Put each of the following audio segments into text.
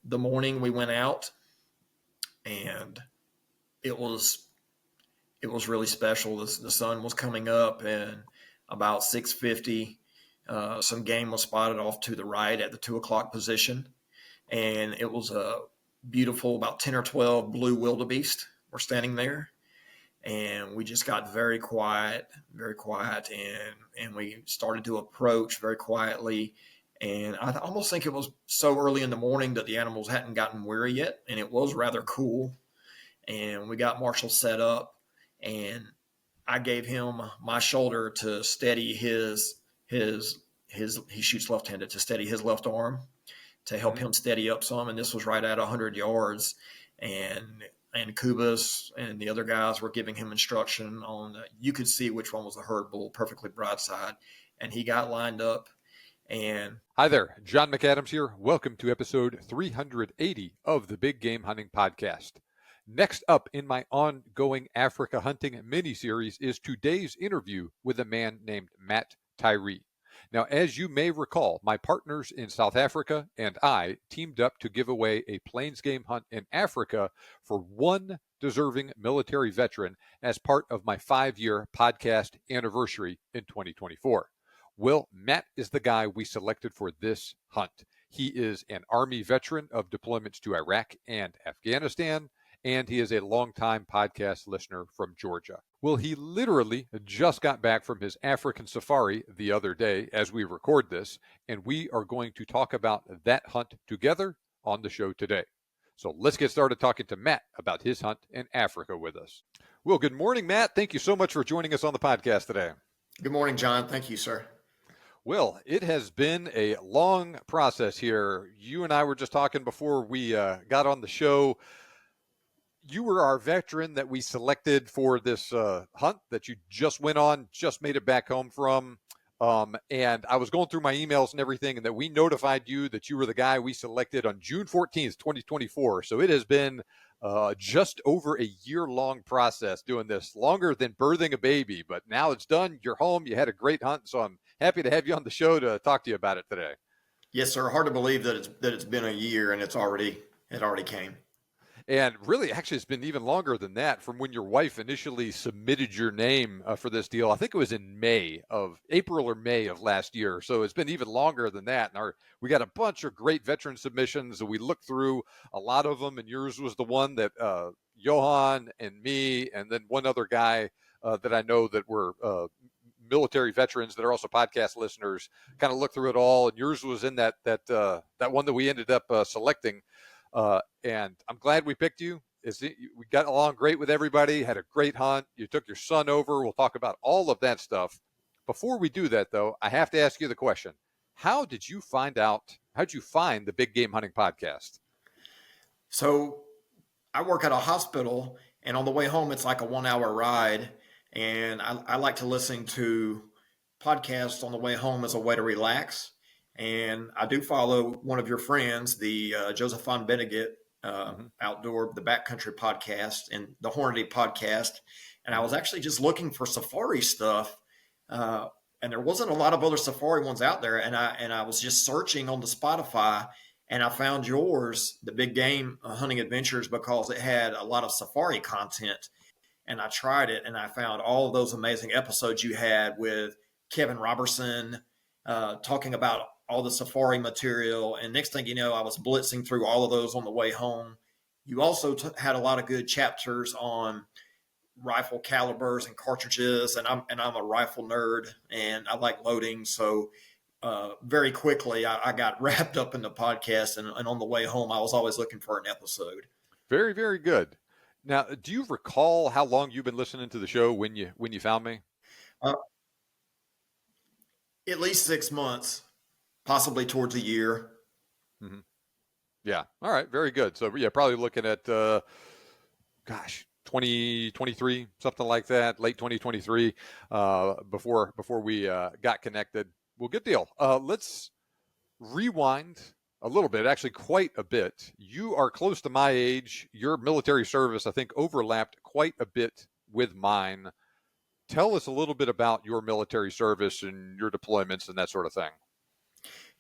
the morning we went out, and it was really special. The sun was coming up, and about 6:50, some game was spotted off to the right at the 2 o'clock position, and it was a beautiful, about 10 or 12 blue wildebeest were standing there. And we just got very quiet, and we started to approach very quietly. And I almost think it was so early in the morning that the animals hadn't gotten weary yet, and it was rather cool. And we got Marshall set up, and I gave him my shoulder to steady his he shoots left-handed, to steady his left arm, to help him steady up some. And this was right at 100 yards. And Kobus and the other guys were giving him instruction on, you could see which one was the herd bull, perfectly broadside. And he got lined up. And hi there, John McAdams here. Welcome to episode 380 of the Big Game Hunting Podcast. Next up in my ongoing Africa hunting mini-series is today's interview with a man named Matt Tyree. Now, as you may recall, my partners in South Africa and I teamed up to give away a plains game hunt in Africa for one deserving military veteran as part of my 5-year podcast anniversary in 2024. Well, Matt is the guy we selected for this hunt. He is an Army veteran of deployments to Iraq and Afghanistan, and he is a longtime podcast listener from Georgia. Well, he literally just got back from his African safari the other day as we record this, and we are going to talk about that hunt together on the show today. So let's get started talking to Matt about his hunt in Africa with us. Well, good morning, Matt. Thank you so much for joining us on the podcast today. Good morning, John. Thank you, sir. Well, it has been a long process here. You and I were just talking before we got on the show. You were our veteran that we selected for this hunt that you just went on, just made it back home from. And I was going through my emails and everything, and that we notified you that you were the guy we selected on June 14th, 2024. So it has been just over a year-long process doing this, longer than birthing a baby. But now it's done. You're home. You had a great hunt. So I'm happy to have you on the show to talk to you about it today. Yes, sir. Hard to believe that it's been a year and it already came. And really, actually, it's been even longer than that from when your wife initially submitted your name for this deal. I think it was in April or May of last year. So it's been even longer than that. And we got a bunch of great veteran submissions. We looked through a lot of them, and yours was the one that Johan and me, and then one other guy that I know that were military veterans that are also podcast listeners, kind of looked through it all. And yours was in that one that we ended up selecting. And I'm glad we picked you. We got along great with everybody, had a great hunt. You took your son over. We'll talk about all of that stuff. Before we do that, though, I have to ask you the question. How'd you find the Big Game Hunting Podcast? So I work at a hospital, and on the way home, it's like a 1-hour ride. And I like to listen to podcasts on the way home as a way to relax. And I do follow one of your friends, the Joseph von Benedict Outdoor, the Backcountry podcast and the Hornady podcast. And I was actually just looking for safari stuff. And there wasn't a lot of other safari ones out there. And I was just searching on the Spotify, and I found yours, the Big Game Hunting Adventures, because it had a lot of safari content. And I tried it, and I found all of those amazing episodes you had with Kevin Robertson, talking about all the safari material. And next thing you know, I was blitzing through all of those on the way home. You also had a lot of good chapters on rifle calibers and cartridges. And I'm a rifle nerd, and I like loading. So very quickly, I got wrapped up in the podcast. And on the way home, I was always looking for an episode. Very, very good. Now, do you recall how long you've been listening to the show when you found me? At least 6 months. Possibly towards a year. Mm-hmm. Yeah. All right. Very good. So, yeah, probably looking at, 2023, something like that, late 2023, before we got connected. Well, good deal. Let's rewind a little bit, actually quite a bit. You are close to my age. Your military service, I think, overlapped quite a bit with mine. Tell us a little bit about your military service and your deployments and that sort of thing.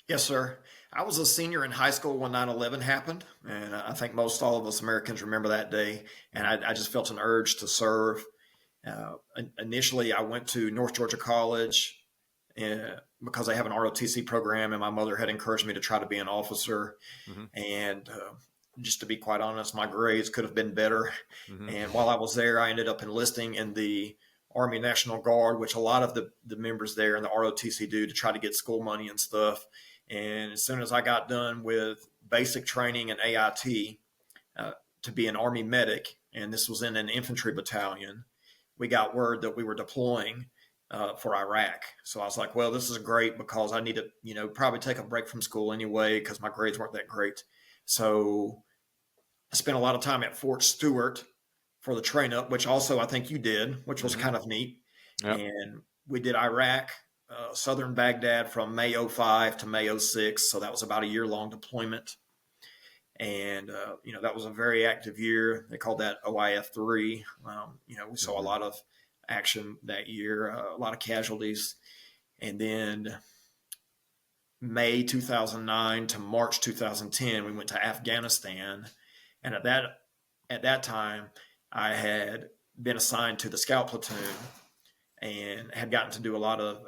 Yes, sir. I was a senior in high school when 9/11 happened, and I think most all of us Americans remember that day. And I just felt an urge to serve. Initially, I went to North Georgia College because they have an ROTC program, and my mother had encouraged me to try to be an officer. Mm-hmm. And just to be quite honest, my grades could have been better. Mm-hmm. And while I was there, I ended up enlisting in the Army National Guard, which a lot of the members there in the ROTC do to try to get school money and stuff. And as soon as I got done with basic training and AIT to be an Army medic, and this was in an infantry battalion, we got word that we were deploying for Iraq. So I was like, well, this is great because I need to, probably take a break from school anyway because my grades weren't that great. So I spent a lot of time at Fort Stewart for the train up, which also I think you did, which was kind of neat. Yep. And we did Iraq, southern Baghdad from May 05 to May 06. So that was about a year-long deployment. And, that was a very active year. They called that OIF 3. We saw a lot of action that year, a lot of casualties. And then May 2009 to March 2010, we went to Afghanistan. And at that time, I had been assigned to the scout platoon and had gotten to do a lot of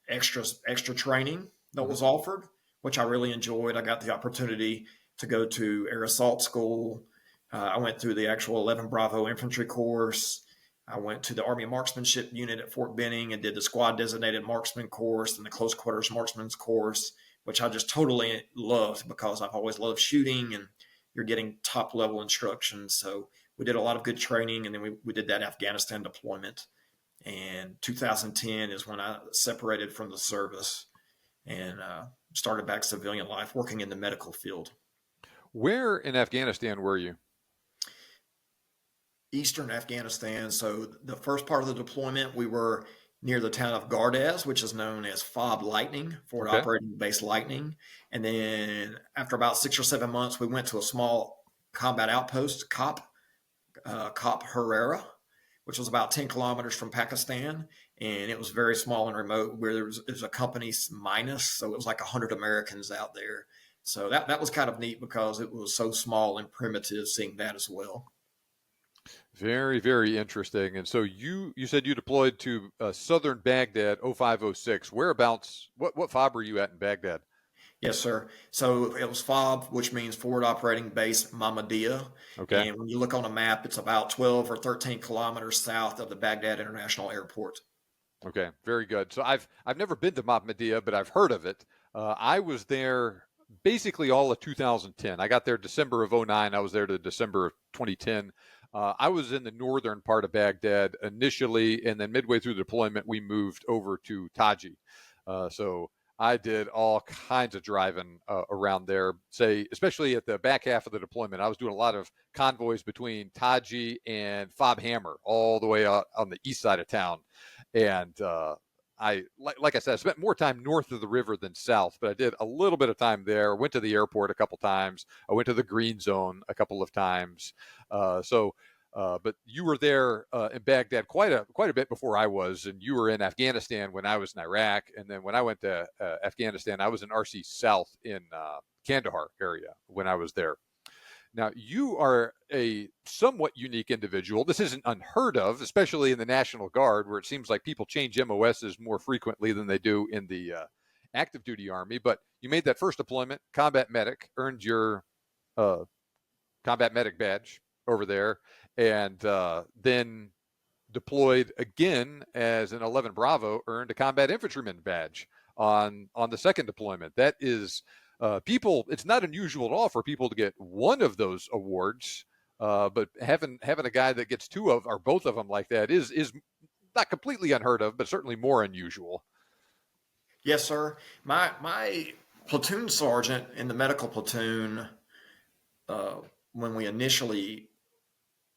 extra training that was offered, which I really enjoyed. I got the opportunity to go to air assault school. I went through the actual 11 Bravo infantry course. I went to the Army Marksmanship Unit at Fort Benning and did the squad designated marksman course and the close quarters marksman's course, which I just totally loved because I've always loved shooting and you're getting top level instruction. So we did a lot of good training, and then we did that Afghanistan deployment. And 2010 is when I separated from the service and started back civilian life, working in the medical field. Where in Afghanistan were you? Eastern Afghanistan. So the first part of the deployment, we were near the town of Gardez, which is known as FOB Lightning, Forward Operating Base Lightning. And then after about 6 or 7 months, we went to a small combat outpost, Kop Herrera, which was about 10 kilometers from Pakistan. And it was very small and remote, where it was a company minus. So it was like 100 Americans out there. So that was kind of neat because it was so small and primitive, seeing that as well. Very, very interesting. And so you said you deployed to southern Baghdad, 0506. Whereabouts, what FOB were you at in Baghdad? Yes, sir. So it was FOB, which means Forward Operating Base Mahmudiyah. Okay. And when you look on a map, it's about 12 or 13 kilometers south of the Baghdad International Airport. Okay, very good. So I've never been to Mahmudiyah, but I've heard of it. I was there basically all of 2010. I got there December of 09. I was there to December of 2010. I was in the northern part of Baghdad initially, and then midway through the deployment, we moved over to Taji. So I did all kinds of driving around there, especially at the back half of the deployment. I was doing a lot of convoys between Taji and Fob Hammer all the way out on the east side of town. And like I said, I spent more time north of the river than south, but I did a little bit of time there. Went to the airport a couple times. I went to the green zone a couple of times. But you were there in Baghdad quite a bit before I was, and you were in Afghanistan when I was in Iraq. And then when I went to Afghanistan, I was in RC South in Kandahar area when I was there. Now, you are a somewhat unique individual. This isn't unheard of, especially in the National Guard, where it seems like people change MOSs more frequently than they do in the active duty Army. But you made that first deployment, combat medic, earned your combat medic badge over there, and then deployed again as an 11 Bravo, earned a combat infantryman badge on the second deployment. That is... it's not unusual at all for people to get one of those awards, but having a guy that gets two of or both of them like that is not completely unheard of, but certainly more unusual. Yes, sir. My platoon sergeant in the medical platoon, when we initially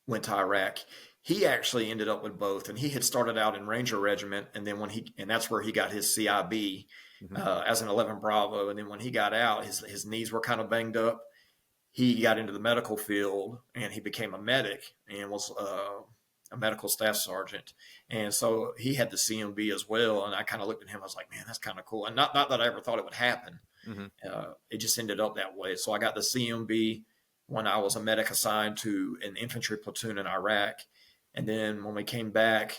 went to Iraq, he actually ended up with both, and he had started out in Ranger Regiment, and then and that's where he got his CIB. As an 11 Bravo. And then when he got out, his knees were kind of banged up. He got into the medical field and he became a medic and was a medical staff sergeant. And so he had the CMB as well. And I kind of looked at him. I was like, man, that's kind of cool. And not that I ever thought it would happen. Mm-hmm. It just ended up that way. So I got the CMB when I was a medic assigned to an infantry platoon in Iraq. And then when we came back,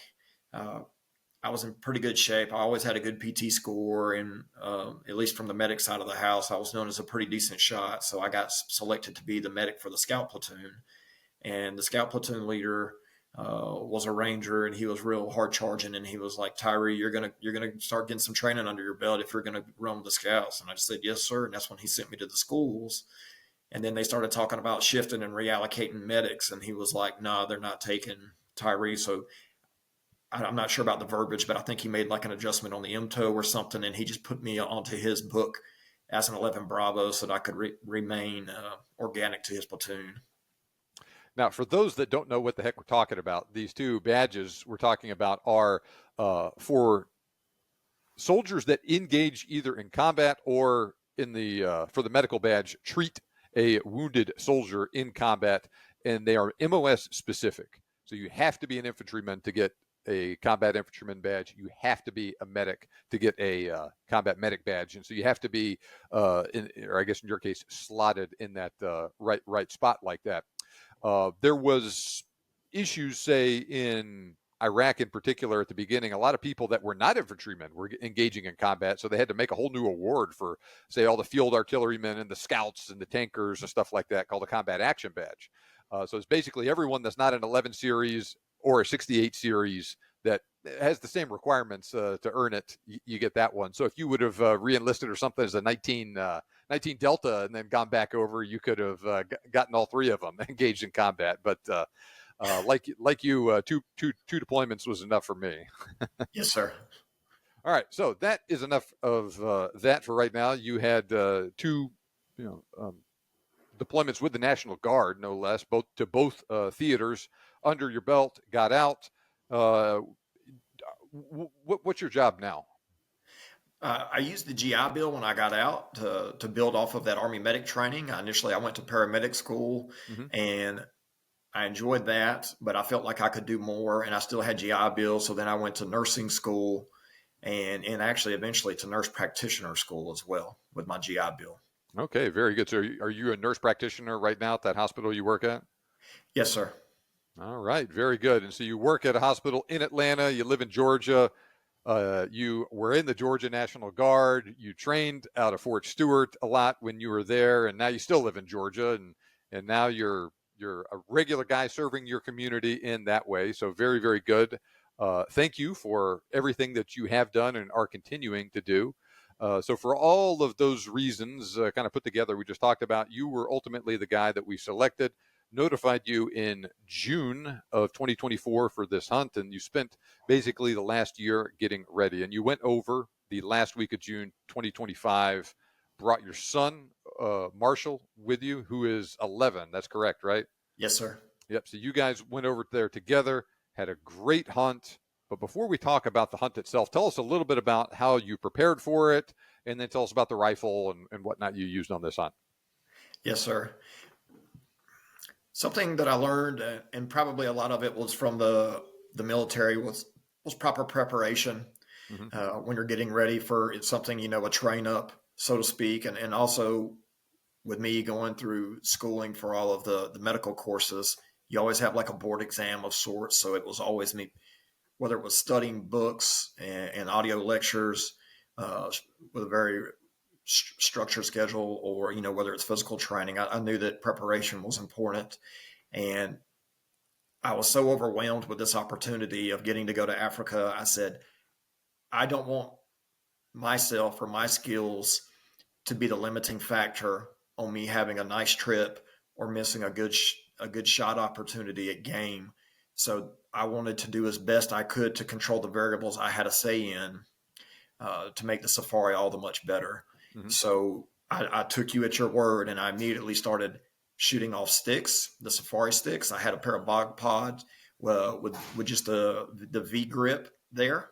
I was in pretty good shape. I always had a good PT score, and at least from the medic side of the house, I was known as a pretty decent shot. So I got selected to be the medic for the scout platoon, and the scout platoon leader was a ranger, and he was real hard charging, and he was like, "Tyree, you're gonna start getting some training under your belt if you're gonna run the scouts." And I just said, "Yes, sir." And that's when he sent me to the schools. And then they started talking about shifting and reallocating medics, and he was like, "No, they're not taking Tyree." So I'm not sure about the verbiage, but I think he made like an adjustment on the MTO or something, and he just put me onto his book as an 11 Bravo so that I could remain organic to his platoon. Now, for those that don't know what the heck we're talking about, these two badges we're talking about are for soldiers that engage either in combat or in the for the medical badge, treat a wounded soldier in combat, and they are MOS specific. So you have to be an infantryman to get a combat infantryman badge. You have to be a medic to get a combat medic badge, and so you have to be, or I guess in your case, slotted in that right spot like that. There was issues, say, in Iraq in particular at the beginning. A lot of people that were not infantrymen were engaging in combat, so they had to make a whole new award for, say, all the field artillerymen and the scouts and the tankers and stuff like that, called a combat action badge. So it's basically everyone that's not an 11 series or a 68 series that has the same requirements to earn it. You get that one. So if you would have re-enlisted or something as a 19 Delta and then gone back over, you could have gotten all three of them engaged in combat. But like you, two deployments was enough for me. Yes, sir. All right, so that is enough of that for right now. You had two, deployments with the National Guard, no less, to both theaters under your belt. Got out. What's your job now? I used the GI Bill when I got out to build off of that Army medic training. Initially, I went to paramedic school, Mm-hmm. and I enjoyed that, but I felt like I could do more, and I still had GI Bill. So then I went to nursing school, and actually eventually to nurse practitioner school as well with my GI Bill. Okay, very good. So are you a nurse practitioner right now at that hospital you work at? Yes, sir. All right, very good. And so you work at a hospital in Atlanta. You live in Georgia. You were in the Georgia National Guard. You trained out of Fort Stewart a lot when you were there, and now you still live in Georgia, and now you're a regular guy serving your community in that way. So very, very good. Thank you for everything that you have done and are continuing to do. So for all of those reasons kind of put together, we just talked about, you were ultimately the guy that we selected, notified you in June of 2024 for this hunt, and you spent basically the last year getting ready. And you went over the last week of June 2025, brought your son, Marshall, with you, who is 11. That's correct, right? Yes, sir. Yep. So you guys went over there together, had a great hunt. But before we talk about the hunt itself, tell us a little bit about how you prepared for it, and then tell us about the rifle and whatnot you used on this hunt. Yes, sir. Something that I learned, and probably a lot of it was from the military, was proper preparation. Mm-hmm. When you're getting ready for something, a train up, so to speak, and also with me going through schooling for all of the medical courses, you always have like a board exam of sorts. So it was always me, whether it was studying books and audio lectures with a very structured schedule, or whether it's physical training. I knew that preparation was important, and I was so overwhelmed with this opportunity of getting to go to Africa. I said, I don't want myself or my skills to be the limiting factor on me having a nice trip or missing a good shot opportunity at game. So I wanted to do as best I could to control the variables I had a say in to make the safari all the much better. Mm-hmm. So I took you at your word, and I immediately started shooting off sticks, the safari sticks. I had a pair of bog pods with just the V grip there.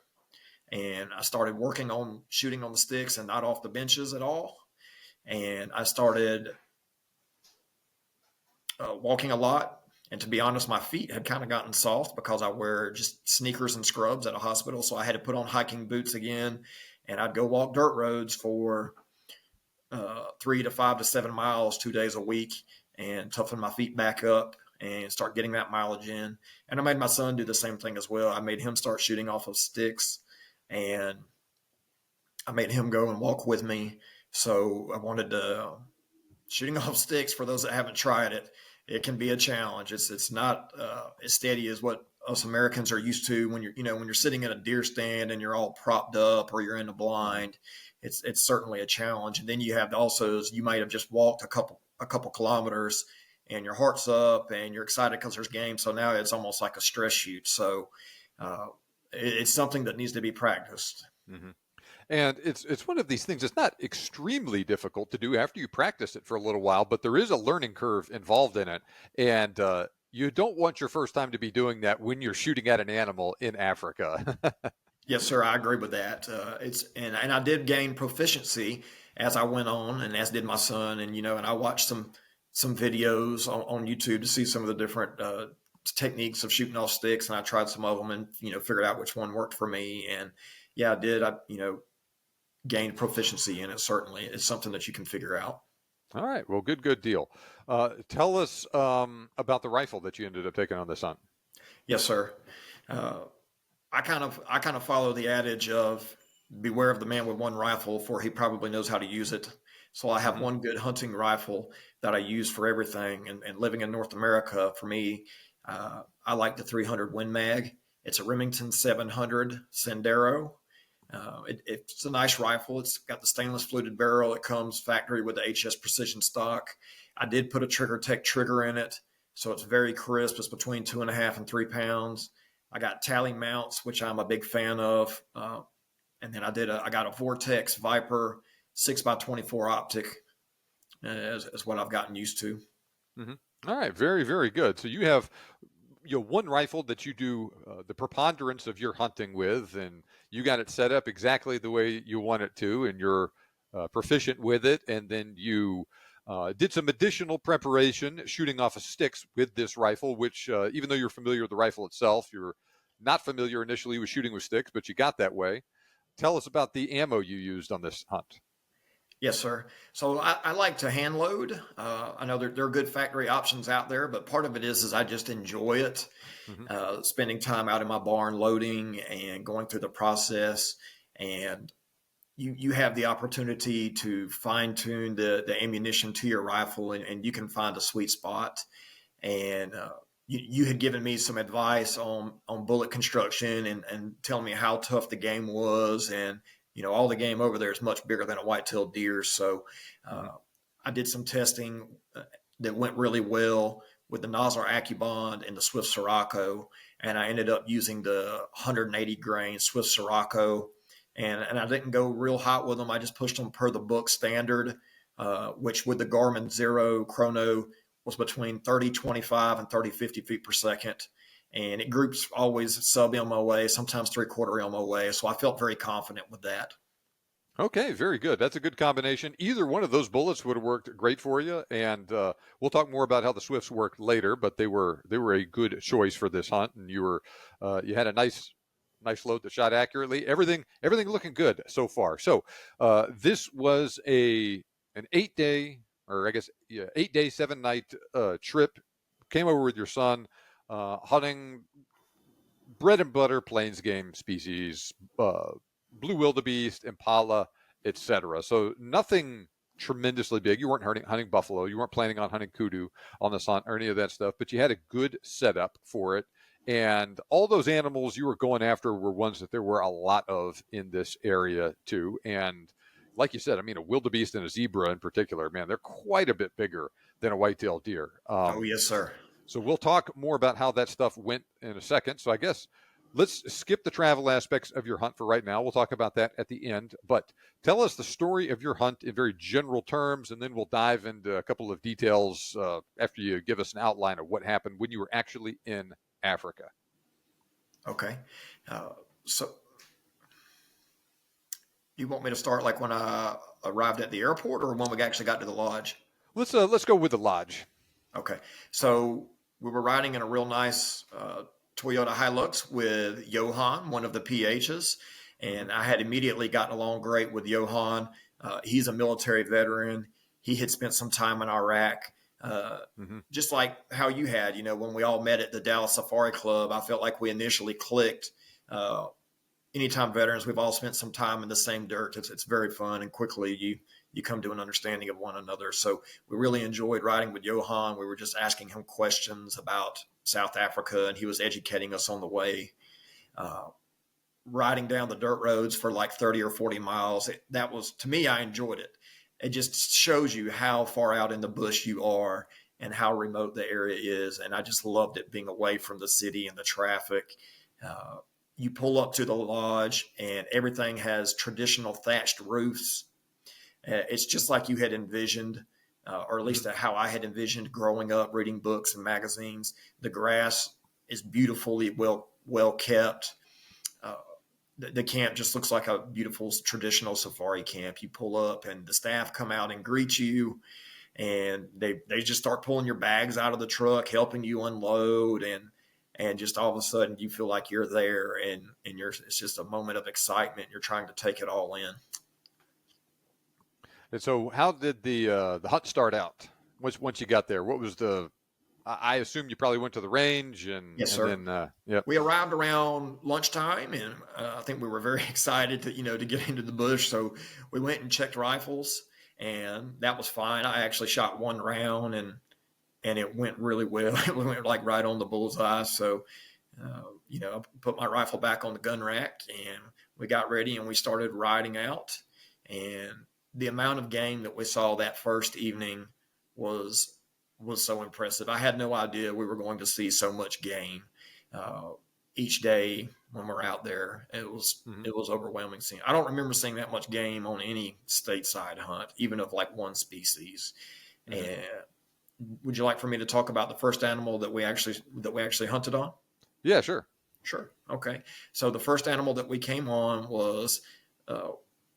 And I started working on shooting on the sticks and not off the benches at all. And I started walking a lot. And to be honest, my feet had kind of gotten soft because I wear just sneakers and scrubs at a hospital. So I had to put on hiking boots again. And I'd go walk dirt roads for 3 to 5 to 7 miles 2 days a week and toughen my feet back up and start getting that mileage in. And I made my son do the same thing as well. I made him start shooting off of sticks, and I made him go and walk with me. So I wanted to shooting off sticks. For those that haven't tried it, it can be a challenge. It's not as steady as what us Americans are used to when you're sitting in a deer stand and you're all propped up or you're in the blind. It's certainly a challenge. And then you have also, you might have just walked a couple kilometers and your heart's up and you're excited because there's game. So now it's almost like a stress shoot. So it's something that needs to be practiced. Mm-hmm. And it's one of these things. It's not extremely difficult to do after you practice it for a little while, but there is a learning curve involved in it. And you don't want your first time to be doing that when you're shooting at an animal in Africa. Yes, sir. I agree with that. And I did gain proficiency as I went on, and as did my son. And and I watched some videos on YouTube to see some of the different techniques of shooting off sticks, and I tried some of them, and figured out which one worked for me. And yeah, I did. I gained proficiency in it. Certainly, it's something that you can figure out. All right. Well, good deal. Tell us about the rifle that you ended up taking on this hunt. Yes, sir. I kind of follow the adage of beware of the man with one rifle, for he probably knows how to use it. So I have one good hunting rifle that I use for everything. And living in North America, for me, I like the 300 Win Mag. It's a Remington 700 Sendero. It's a nice rifle. It's got the stainless fluted barrel. It comes factory with the HS Precision stock. I did put a Trigger Tech trigger in it, so it's very crisp. It's between 2.5 and 3 pounds. I got tally mounts, which I'm a big fan of. And then I got a Vortex Viper 6x24 optic is what I've gotten used to. Mm-hmm. All right. Very, very good. So you have one rifle that you do the preponderance of your hunting with, and you got it set up exactly the way you want it to, and you're proficient with it. And then you did some additional preparation shooting off of sticks with this rifle, which even though you're familiar with the rifle itself, you're not familiar initially with shooting with sticks, but you got that way. Tell us about the ammo you used on this hunt. Yes, sir. So I like to hand load. I know there are good factory options out there, but part of it is I just enjoy it. Mm-hmm. Spending time out in my barn loading and going through the process. And you have the opportunity to fine tune the ammunition to your rifle, and you can find a sweet spot. And you had given me some advice on bullet construction and telling me how tough the game was. And all the game over there is much bigger than a white-tailed deer. So I did some testing that went really well with the Nosler AccuBond and the Swift Sirocco. And I ended up using the 180 grain Swift Sirocco. And I didn't go real hot with them. I just pushed them per the book standard, which with the Garmin Zero Chrono was between 30-25 and 30-50 feet per second. And it groups always sub MOA, sometimes 3/4 MOA. So I felt very confident with that. Okay, very good. That's a good combination. Either one of those bullets would have worked great for you, and we'll talk more about how the Swifts worked later. But they were a good choice for this hunt, and you had a nice load that shot accurately. Everything looking good so far. So this was an 8-day, or I guess 8-day, 7-night trip. Came over with your son. Hunting bread and butter plains game species, blue wildebeest, impala, etc. So nothing tremendously big. You weren't hunting buffalo. You weren't planning on hunting kudu on this hunt or any of that stuff, but you had a good setup for it. And all those animals you were going after were ones that there were a lot of in this area too. And like you said, I mean, a wildebeest and a zebra in particular, man, they're quite a bit bigger than a white-tailed deer. Oh, yes, sir. So we'll talk more about how that stuff went in a second. So I guess let's skip the travel aspects of your hunt for right now. We'll talk about that at the end. But tell us the story of your hunt in very general terms, and then we'll dive into a couple of details after you give us an outline of what happened when you were actually in Africa. Okay. So you want me to start like when I arrived at the airport, or when we actually got to the lodge? Let's go with the lodge. Okay. So we were riding in a real nice Toyota Hilux with Johan, one of the PHs, and I had immediately gotten along great with Johan. He's a military veteran. He had spent some time in Iraq. Just like how you had, when we all met at the Dallas Safari Club, I felt like we initially clicked. Anytime veterans, we've all spent some time in the same dirt. It's very fun, and quickly you come to an understanding of one another. So we really enjoyed riding with Johan. We were just asking him questions about South Africa, and he was educating us on the way. Riding down the dirt roads for like 30 or 40 miles, that was, to me, I enjoyed it. It just shows you how far out in the bush you are and how remote the area is. And I just loved it, being away from the city and the traffic. You pull up to the lodge and everything has traditional thatched roofs. It's just like you had envisioned, or at least how I had envisioned growing up, reading books and magazines. The grass is beautifully well kept. The camp just looks like a beautiful traditional safari camp. You pull up and the staff come out and greet you, and they just start pulling your bags out of the truck, helping you unload, and just all of a sudden you feel like you're there, and it's just a moment of excitement. You're trying to take it all in. And so how did the hunt start out once you got there? What was I assume you probably went to the range Yes, sir. And then, yeah. We arrived around lunchtime, and I think we were very excited to get into the bush. So we went and checked rifles, and that was fine. I actually shot one round, and it went really well. It went like right on the bullseye. So, I put my rifle back on the gun rack, and we got ready, and we started riding out. And the amount of game that we saw that first evening was so impressive. I had no idea we were going to see so much game each day when we're out there. It was overwhelming seeing. I don't remember seeing that much game on any stateside hunt, even of like one species. And would you like for me to talk about the first animal that we actually hunted on? Yeah, sure. Sure. Okay. So the first animal that we came on was,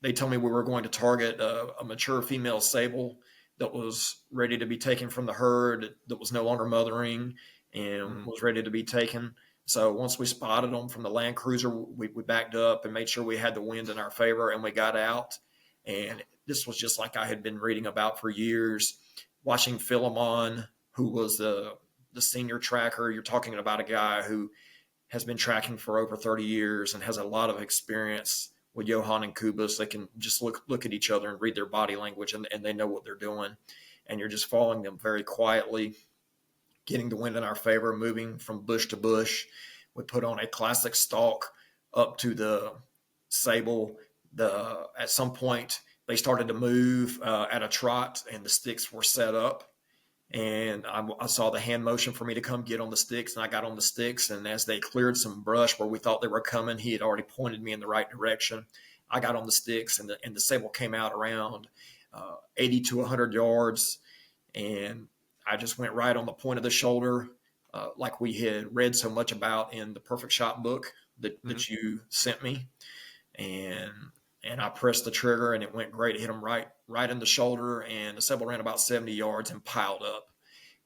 they told me we were going to target a mature female sable that was ready to be taken from the herd, that was no longer mothering and was ready to be taken. So once we spotted them from the Land Cruiser, we backed up and made sure we had the wind in our favor, and we got out. And this was just like I had been reading about for years, watching Philemon, who was the senior tracker. You're talking about a guy who has been tracking for over 30 years and has a lot of experience with Johan and Kobus. They can just look at each other and read their body language, and they know what they're doing. And you're just following them very quietly, getting the wind in our favor, moving from bush to bush. We put on a classic stalk up to the sable. At some point, they started to move at a trot, and the sticks were set up. And I saw the hand motion for me to come get on the sticks, and I got on the sticks. And as they cleared some brush where we thought they were coming, he had already pointed me in the right direction. I got on the sticks, and the sable came out around 80 to 100 yards. And I just went right on the point of the shoulder, like we had read so much about in the Perfect Shot book that you sent me. And I pressed the trigger, and it went great. It hit him right in the shoulder, and the sable ran about 70 yards and piled up.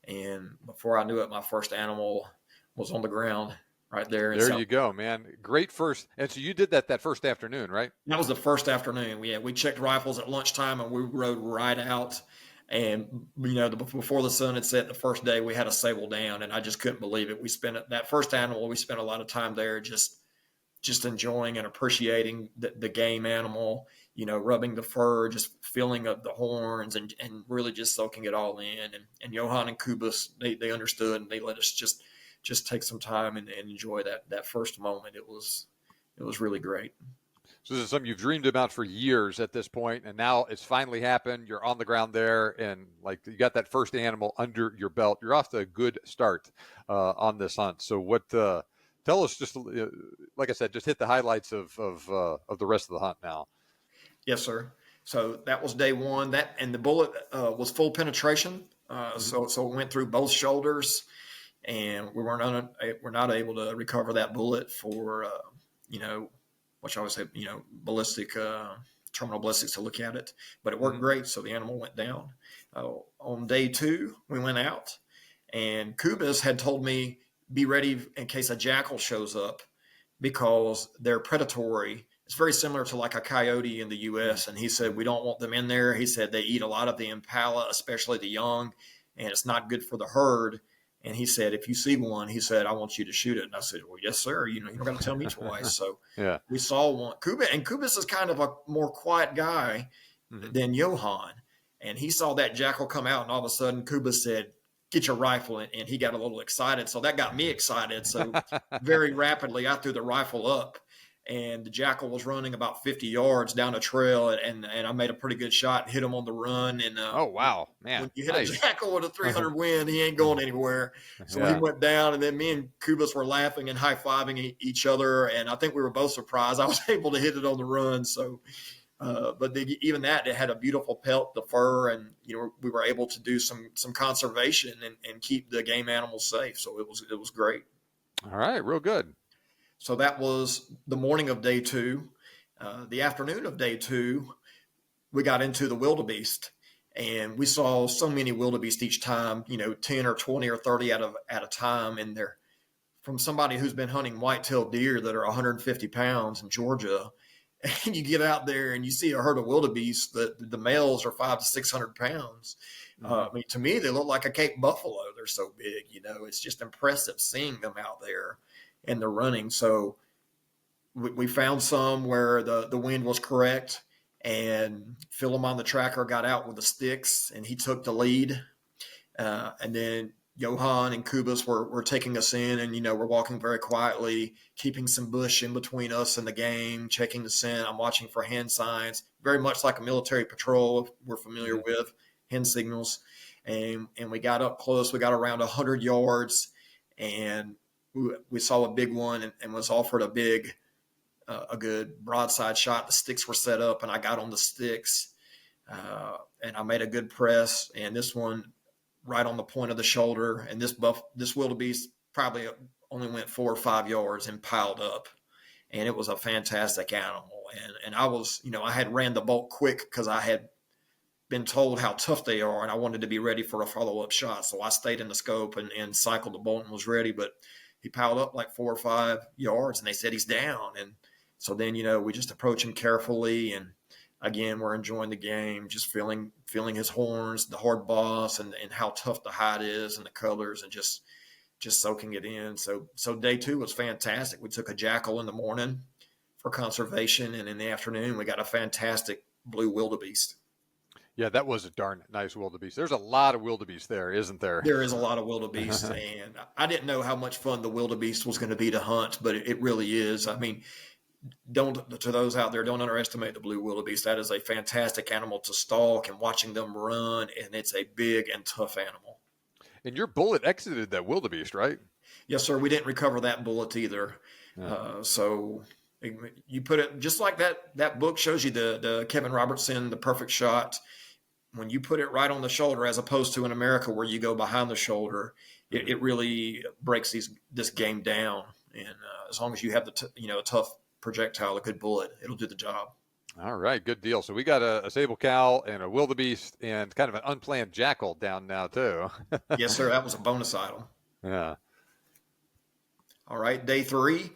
And before I knew it, my first animal was on the ground right there. There you go, man. Great first. And so you did that first afternoon, right? That was the first afternoon. We checked rifles at lunchtime, and we rode right out. And, before the sun had set the first day, we had a sable down, and I just couldn't believe it. That first animal, we spent a lot of time there just enjoying and appreciating the game animal, rubbing the fur, just feeling of the horns, and really just soaking it all in. And Johan and Kobus, they understood, and they let us just take some time and enjoy that first moment. It was really great. So this is something you've dreamed about for years at this point, and now it's finally happened. You're on the ground there, and like you got that first animal under your belt. You're off to a good start on this hunt. So what? Tell us, just like I said, just hit the highlights of the rest of the hunt now. Yes, sir. So that was day one. And the bullet was full penetration. So it went through both shoulders, and we're not able to recover that bullet for what you always say, ballistic terminal ballistics to look at it. But it worked great. So the animal went down. On day two, we went out, and Kobus had told me, be ready in case a jackal shows up, because they're predatory It's very similar to like a coyote in the U.S. And he said, we don't want them in there. He said they eat a lot of the impala, especially the young, and it's not good for the herd. And he said, if you see one, he said, I want you to shoot it. And I said, well, yes, sir. You don't got to tell me twice. So Yeah. we saw one. Kobus is kind of a more quiet guy than Johan. And he saw that jackal come out, and all of a sudden Kobus said, get your rifle. And he got a little excited. So that got me excited. So very rapidly, I threw the rifle up. And the jackal was running about 50 yards down a trail, and I made a pretty good shot and hit him on the run. And oh, wow, man. when you hit Nice. a jackal with a 300 wind, he ain't going anywhere. So he went down, and then me and Kobus were laughing and high-fiving each other, and I think we were both surprised I was able to hit it on the run. So, but even that, it had a beautiful pelt, the fur, and we were able to do some conservation and keep the game animals safe. So it was great. All right, real good. So that was the morning of day 2. The afternoon of day 2, we got into the wildebeest, and we saw so many wildebeest each time, 10 or 20 or 30 at a time. And they're from somebody who's been hunting white-tailed deer that are 150 pounds in Georgia. And you get out there and you see a herd of wildebeest, the males are 500 to 600 pounds. I mean, to me, they look like a Cape buffalo. They're so big, it's just impressive seeing them out there. And they're running. So we found some where the wind was correct, and Phil on the tracker got out with the sticks, and he took the lead. And then Johan and Kobus were taking us in, and, we're walking very quietly, keeping some bush in between us and the game, checking the scent. I'm watching for hand signs, very much like a military patrol we're familiar with, hand signals. And we got up close. We got around 100 yards, and we saw a big one and was offered a good broadside shot. The sticks were set up, and I got on the sticks, and I made a good press. And this one right on the point of the shoulder. And this wildebeest probably only went 4 or 5 yards and piled up. And it was a fantastic animal. And I was, I had ran the bolt quick because I had been told how tough they are, and I wanted to be ready for a follow-up shot. So I stayed in the scope and cycled the bolt and was ready. But he piled up like 4 or 5 yards, and they said he's down. And so then, we just approach him carefully. And again, we're enjoying the game, just feeling his horns, the hard boss, and how tough the hide is and the colors, and just soaking it in. So day 2 was fantastic. We took a jackal in the morning for conservation, and in the afternoon, we got a fantastic blue wildebeest. Yeah, that was a darn nice wildebeest. There's a lot of wildebeest there, isn't there? There is a lot of wildebeest, and I didn't know how much fun the wildebeest was going to be to hunt, but it really is. I mean, to those out there, don't underestimate the blue wildebeest. That is a fantastic animal to stalk, and watching them run, and it's a big and tough animal. And your bullet exited that wildebeest, right? Yes, sir. We didn't recover that bullet either. Yeah. So you put it just like that book shows you, the Kevin Robertson, The Perfect Shot. When you put it right on the shoulder, as opposed to in America where you go behind the shoulder, it really breaks this game down. And as long as you have a tough projectile, a good bullet, it'll do the job. All right, good deal. So we got a sable cow and a wildebeest and kind of an unplanned jackal down now too. Yes, sir. That was a bonus item. Yeah. All right, day 3,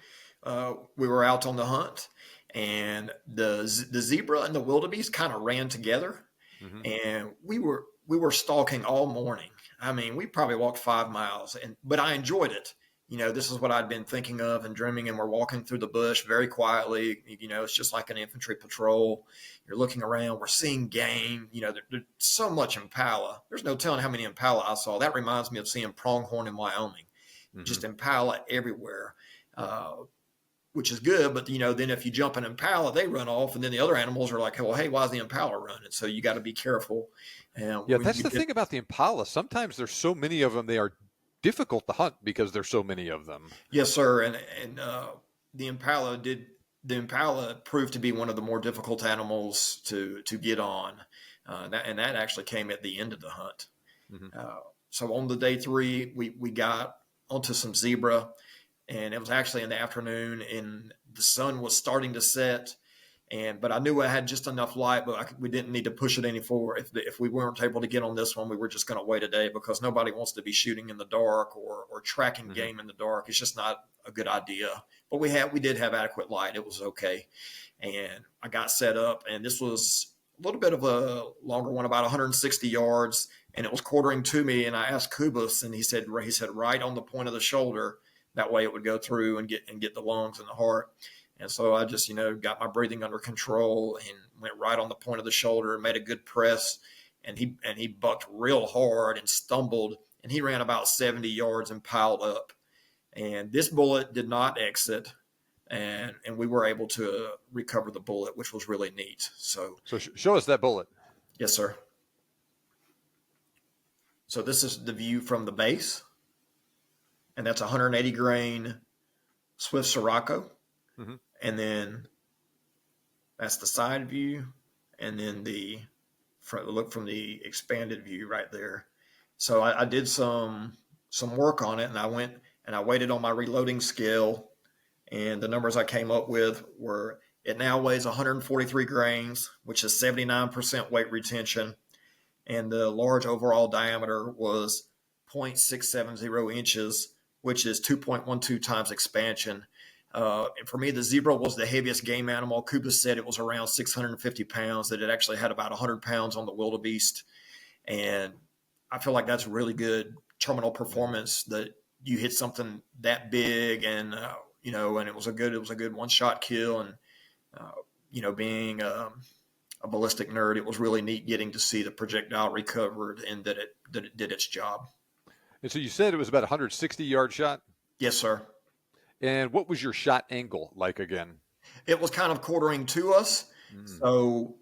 we were out on the hunt, and the zebra and the wildebeest kind of ran together. And we were stalking all morning. I mean, we probably walked 5 miles, but I enjoyed it. This is what I'd been thinking of and dreaming, and we're walking through the bush very quietly. It's just like an infantry patrol. You're looking around. We're seeing game. There's so much impala. There's no telling how many impala I saw. That reminds me of seeing pronghorn in Wyoming. Just impala everywhere, which is good. But, then if you jump an impala, they run off. And then the other animals are like, well, hey, why is the impala running? So you got to be careful. Yeah, that's the thing about the impala. Sometimes there's so many of them, they are difficult to hunt because there's so many of them. Yes, sir. And the impala proved to be one of the more difficult animals to get on. And that actually came at the end of the hunt. So on the day 3, we got onto some zebra, and it was actually in the afternoon, and the sun was starting to set, But I knew I had just enough light, but we didn't need to push it any forward. If we weren't able to get on this one, we were just going to wait a day, because nobody wants to be shooting in the dark or tracking game in the dark. It's just not a good idea. But we did have adequate light. It was okay. And I got set up, and this was a little bit of a longer one, about 160 yards, and it was quartering to me. And I asked Kobus, and he said right on the point of the shoulder. That way it would go through and get the lungs and the heart. And so I just, got my breathing under control and went right on the point of the shoulder and made a good press. And he bucked real hard and stumbled, and he ran about 70 yards and piled up. And this bullet did not exit, and we were able to recover the bullet, which was really neat. So show us that bullet. Yes, sir. So this is the view from the base, and that's 180 grain Swift Sirocco. Mm-hmm. And then that's the side view, and then the front look from the expanded view right there. So I did some work on it, and I went and I weighted on my reloading scale, and the numbers I came up with were, it now weighs 143 grains, which is 79% weight retention, and the large overall diameter was 0.670 inches, which is 2.12 times expansion. And for me, the zebra was the heaviest game animal. Kobus said it was around 650 pounds, that it actually had about 100 pounds on the wildebeest. And I feel like that's really good terminal performance, that you hit something that big, and, and it was a good one-shot kill. And, being a ballistic nerd, it was really neat getting to see the projectile recovered and that it did its job. And so you said it was about a 160-yard shot? Yes, sir. And what was your shot angle like again? It was kind of quartering to us. So,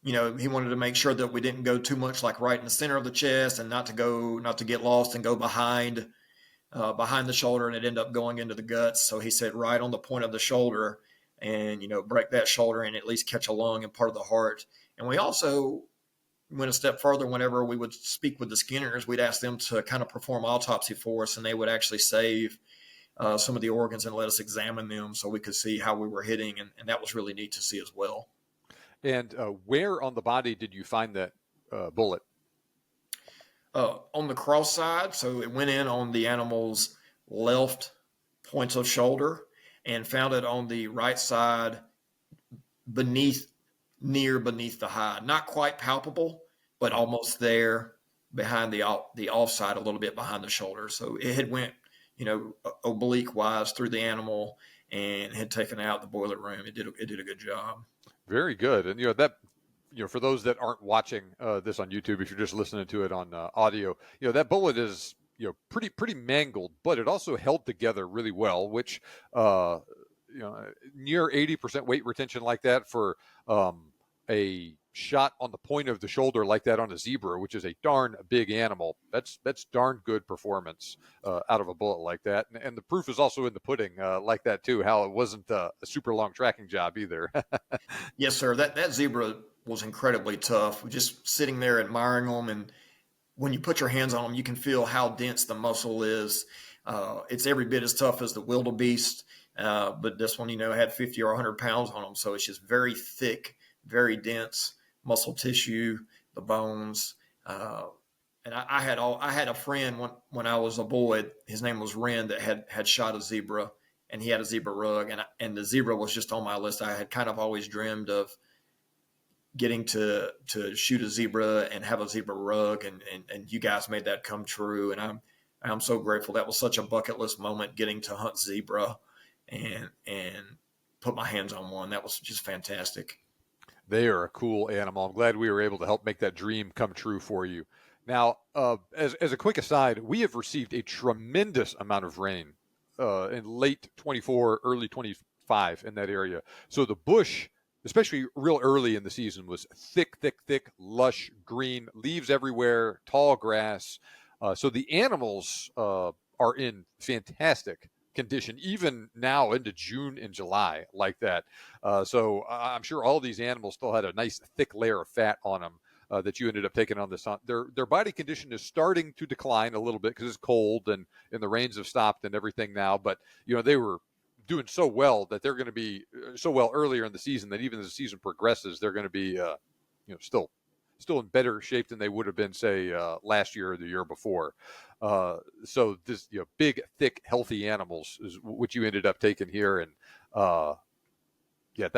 he wanted to make sure that we didn't go too much like right in the center of the chest, and not to get lost and go behind the shoulder, and it ended up going into the guts. So he said right on the point of the shoulder, and, break that shoulder and at least catch a lung and part of the heart. And we also went a step further. Whenever we would speak with the skinners, we'd ask them to kind of perform autopsy for us, and they would actually save some of the organs and let us examine them so we could see how we were hitting. And that was really neat to see as well. And where on the body did you find that bullet? On the cross side. So it went in on the animal's left points of shoulder, and found it on the right side beneath the hide. Not quite palpable, but almost there, behind the offside, a little bit behind the shoulder. So it had went, oblique wise through the animal and had taken out the boiler room. It did a good job. Very good. And that, for those that aren't watching this on YouTube, if you're just listening to it on audio, that bullet is pretty mangled, but it also held together really well, which near 80% weight retention like that for a shot on the point of the shoulder like that on a zebra, which is a darn big animal. That's darn good performance out of a bullet like that. And the proof is also in the pudding like that too, how it wasn't a super long tracking job either. Yes, sir. That zebra was incredibly tough. Just sitting there admiring them, and when you put your hands on them, you can feel how dense the muscle is. It's every bit as tough as the wildebeest, but this one, had 50 or 100 pounds on them. So it's just very thick, very dense muscle tissue, the bones. And I had a friend when I was a boy. His name was Ren, that had shot a zebra, and he had a zebra rug, and the zebra was just on my list. I had kind of always dreamed of getting to shoot a zebra and have a zebra rug, and you guys made that come true. And I'm so grateful. That was such a bucket list moment, getting to hunt zebra and put my hands on one. That was just fantastic. They are a cool animal. I'm glad we were able to help make that dream come true for you. Now, as a quick aside, we have received a tremendous amount of rain in late 24, early 25 in that area. So the bush, especially real early in the season, was thick, lush green, leaves everywhere, tall grass. So the animals are in fantastic condition, even now into June and July like that. So I'm sure all these animals still had a nice thick layer of fat on them that you ended up taking on this hunt. Their body condition is starting to decline a little bit because it's cold and the rains have stopped and everything now. But, they were doing so well that they're going to be so well earlier in the season that even as the season progresses, they're going to be still in better shape than they would have been, say, last year or the year before. So this big, thick, healthy animals is what you ended up taking here, and that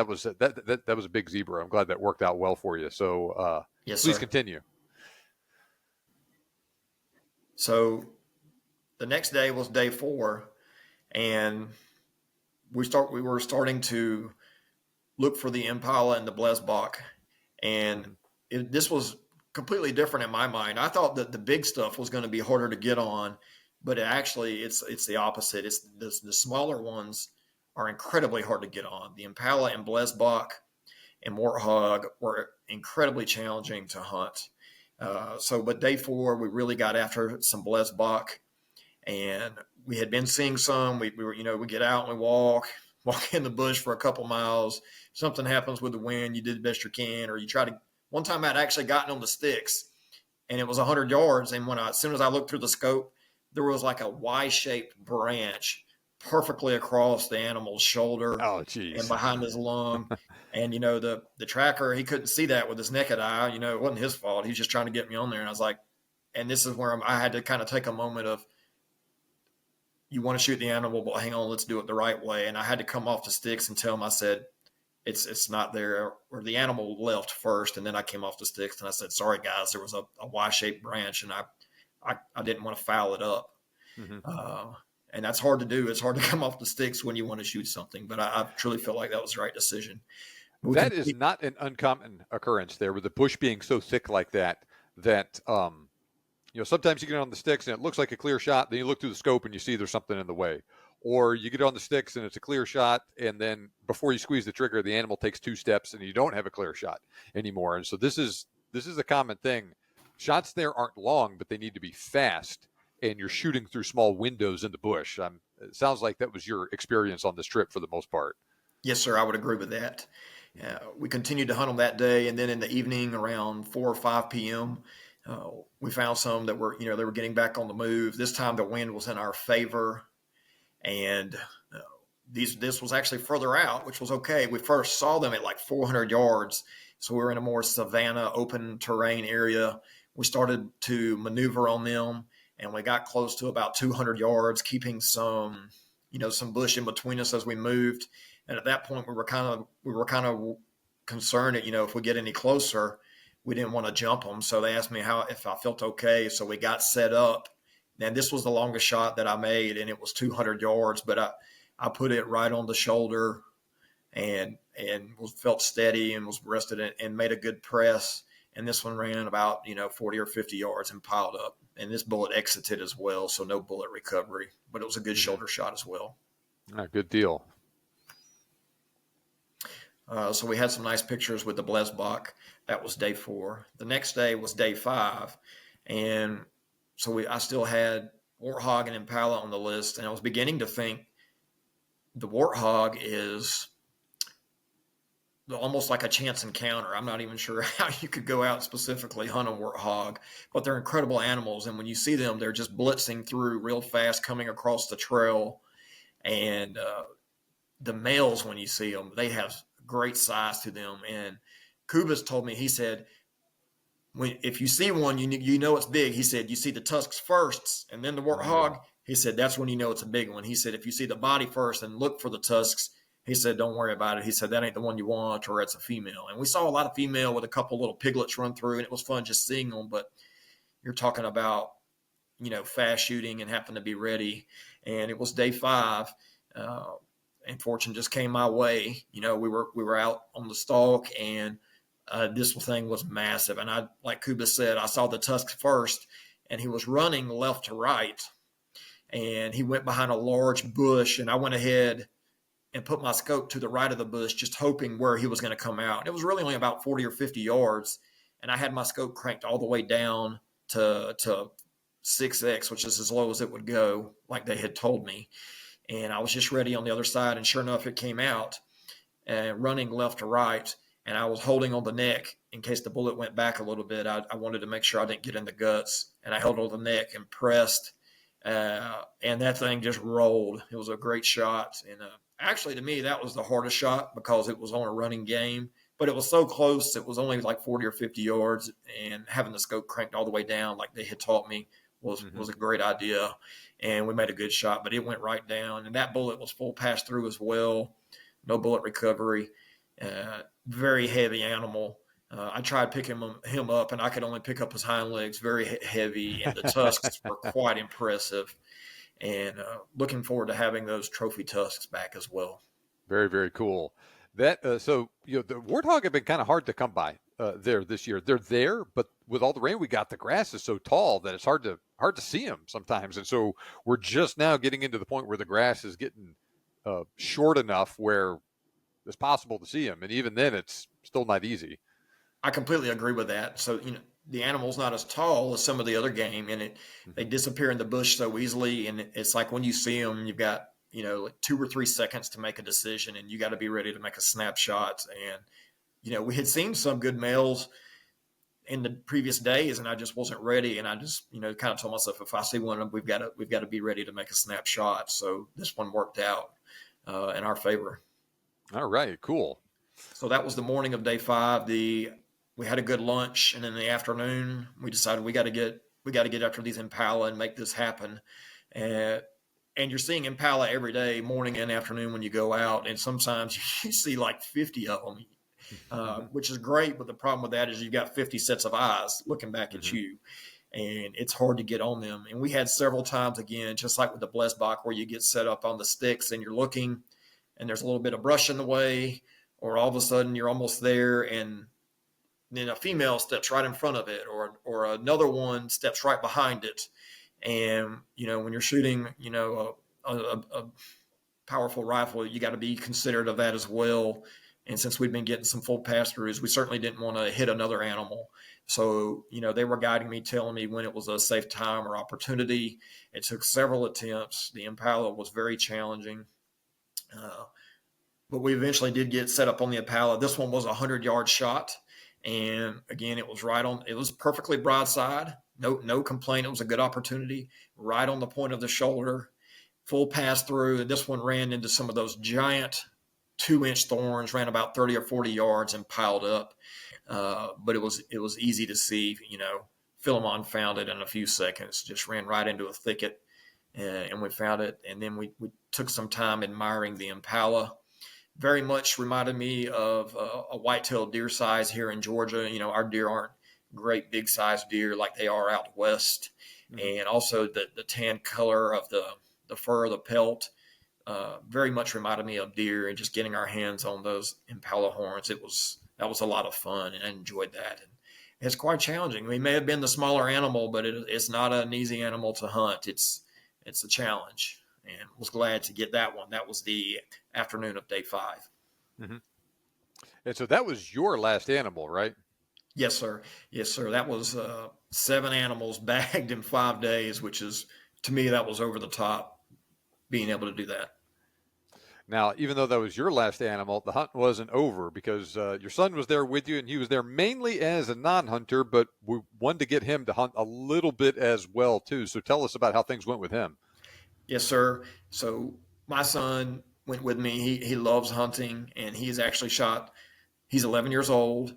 was that was a big zebra. I'm glad that worked out well for you. So Yes, please sir. continue. So the next day was day 4, and we were starting to look for the Impala and the Blesbok, and this was completely different in my mind. I thought that the big stuff was going to be harder to get on, but it's the opposite. It's the smaller ones are incredibly hard to get on. The Impala and Blesbok and Warthog were incredibly challenging to hunt. But day 4, we really got after some Blesbok, and we had been seeing some. We were, we get out and we walk in the bush for a couple miles. Something happens with the wind, you did the best you can, or you try to. One time I'd actually gotten on the sticks, and it was 100 yards. And as soon as I looked through the scope, there was like a Y-shaped branch perfectly across the animal's shoulder and behind his lung. And, the tracker, he couldn't see that with his naked eye. It wasn't his fault. He was just trying to get me on there. And I was like, and this is where I had to kind of take a moment of, you want to shoot the animal, but hang on, let's do it the right way. And I had to come off the sticks and tell him, I said, it's not there. Or the animal left first, and then I came off the sticks and I said, sorry guys, there was a Y-shaped branch, and I didn't want to foul it up. Mm-hmm. And that's hard to do. It's hard to come off the sticks when you want to shoot something, but I truly feel like that was the right decision. That is not an uncommon occurrence there, with the bush being so thick like that sometimes you get on the sticks and it looks like a clear shot. Then you look through the scope and you see there's something in the way. Or you get on the sticks and it's a clear shot, and then before you squeeze the trigger, the animal takes 2 steps and you don't have a clear shot anymore. And so this is a common thing. Shots there aren't long, but they need to be fast, and you're shooting through small windows in the bush. It sounds like that was your experience on this trip for the most part. Yes, sir. I would agree with that. We continued to hunt them that day, and then in the evening around 4 or 5 p.m., we found some that were, they were getting back on the move. This time the wind was in our favor, and this was actually further out, which was okay. We first saw them at like 400 yards, so we were in a more savanna, open terrain area. We started to maneuver on them, and we got close to about 200 yards, keeping some bush in between us as we moved. And at that point, we were kind of concerned that, if we get any closer, we didn't want to jump them. So they asked me if I felt okay. So we got set up. And this was the longest shot that I made, and it was 200 yards. But I put it right on the shoulder and felt steady and was rested and made a good press. And this one ran about 40 or 50 yards and piled up. And this bullet exited as well, so no bullet recovery. But it was a good shoulder shot as well. Good deal. So we had some nice pictures with the Blesbok. That was day 4. The next day was day 5. And so I still had Warthog and Impala on the list. And I was beginning to think the Warthog is almost like a chance encounter. I'm not even sure how you could go out and specifically hunt a Warthog, but they're incredible animals. And when you see them, they're just blitzing through real fast, coming across the trail. And the males, when you see them, they have great size to them. And Kobus told me, he said, if you see one, you know it's big. He said, you see the tusks first and then the Warthog. He said, that's when you know it's a big one. He said, if you see the body first and look for the tusks, he said, don't worry about it. He said, that ain't the one you want, or it's a female. And we saw a lot of female with a couple little piglets run through, and it was fun just seeing them. But you're talking about, fast shooting and having to be ready. And it was day 5. And fortune just came my way. We were out on the stalk, and this thing was massive. And I, like Kobus said, I saw the tusk first, and he was running left to right, and he went behind a large bush, and I went ahead and put my scope to the right of the bush, just hoping where he was going to come out. It was really only about 40 or 50 yards, and I had my scope cranked all the way down to 6X, which is as low as it would go, like they had told me. And I was just ready on the other side, and sure enough, it came out, running left to right, and I was holding on the neck in case the bullet went back a little bit. I wanted to make sure I didn't get in the guts, and I held on the neck and pressed, and that thing just rolled. It was a great shot, and Actually, to me, that was the hardest shot because it was on a running game, but it was so close. It was only like 40 or 50 yards, and having the scope cranked all the way down, like they had taught me, was a great idea. And we made a good shot, but it went right down. And that bullet was full pass through as well. No bullet recovery. Very heavy animal. I tried picking him up, and I could only pick up his hind legs. Very heavy, and the tusks were quite impressive. And looking forward to having those trophy tusks back as well. Very, very cool. That so the warthog have been kind of hard to come by there this year. They're there, but with all the rain we got, the grass is so tall that it's hard to see them sometimes. And so we're just now getting into the point where the grass is getting short enough where it's possible to see them, and even then, it's still not easy. I completely agree with that. So the animal's not as tall as some of the other game, and they disappear in the bush so easily. And it's like when you see them, you've got like 2 or 3 seconds to make a decision, and you got to be ready to make a snapshot. And we had seen some good males in the previous days, and I just wasn't ready. And I just kind of told myself, if I see one of them, we've got to be ready to make a snapshot. So this one worked out in our favor. All right, cool. So that was the morning of day 5. We had a good lunch, and in the afternoon we decided we got to get after these impala and make this happen. And you're seeing impala every day, morning and afternoon when you go out, and sometimes you see like 50 of them, which is great. But the problem with that is you've got 50 sets of eyes looking back at you, and it's hard to get on them. And we had several times, again, just like with the Blesbok, where you get set up on the sticks and you're looking, and there's a little bit of brush in the way, or all of a sudden you're almost there, and then a female steps right in front of it, or another one steps right behind it. And, when you're shooting, a powerful rifle, you got to be considerate of that as well. And since we've been getting some full pass-throughs, we certainly didn't want to hit another animal. So, they were guiding me, telling me when it was a safe time or opportunity. It took several attempts. The impala was very challenging. But we eventually did get set up on the impala. This one was a 100-yard shot. And again, it was perfectly broadside. No complaint. It was a good opportunity, right on the point of the shoulder, full pass through. And this one ran into some of those giant 2-inch thorns, ran about 30 or 40 yards and piled up. But it was easy to see, Philemon found it in a few seconds, just ran right into a thicket, and we found it. And then we took some time admiring the impala. Very much reminded me of a white-tailed deer size here in Georgia. Our deer aren't great big-sized deer like they are out west. And also the tan color of the fur of the pelt very much reminded me of deer, and just getting our hands on those impala horns. That was a lot of fun, and I enjoyed that. And it's quite challenging. We may have been the smaller animal, but it's not an easy animal to hunt. It's a challenge. And was glad to get that one. That was the afternoon of day 5. And so that was your last animal, right? Yes, sir. Yes, sir. That was 7 animals bagged in 5 days, which is, to me, that was over the top, being able to do that. Now, even though that was your last animal, the hunt wasn't over, because your son was there with you, and he was there mainly as a non-hunter, but we wanted to get him to hunt a little bit as well, too. So tell us about how things went with him. Yes, sir. So my son went with me. He loves hunting, and he's actually shot. He's 11 years old.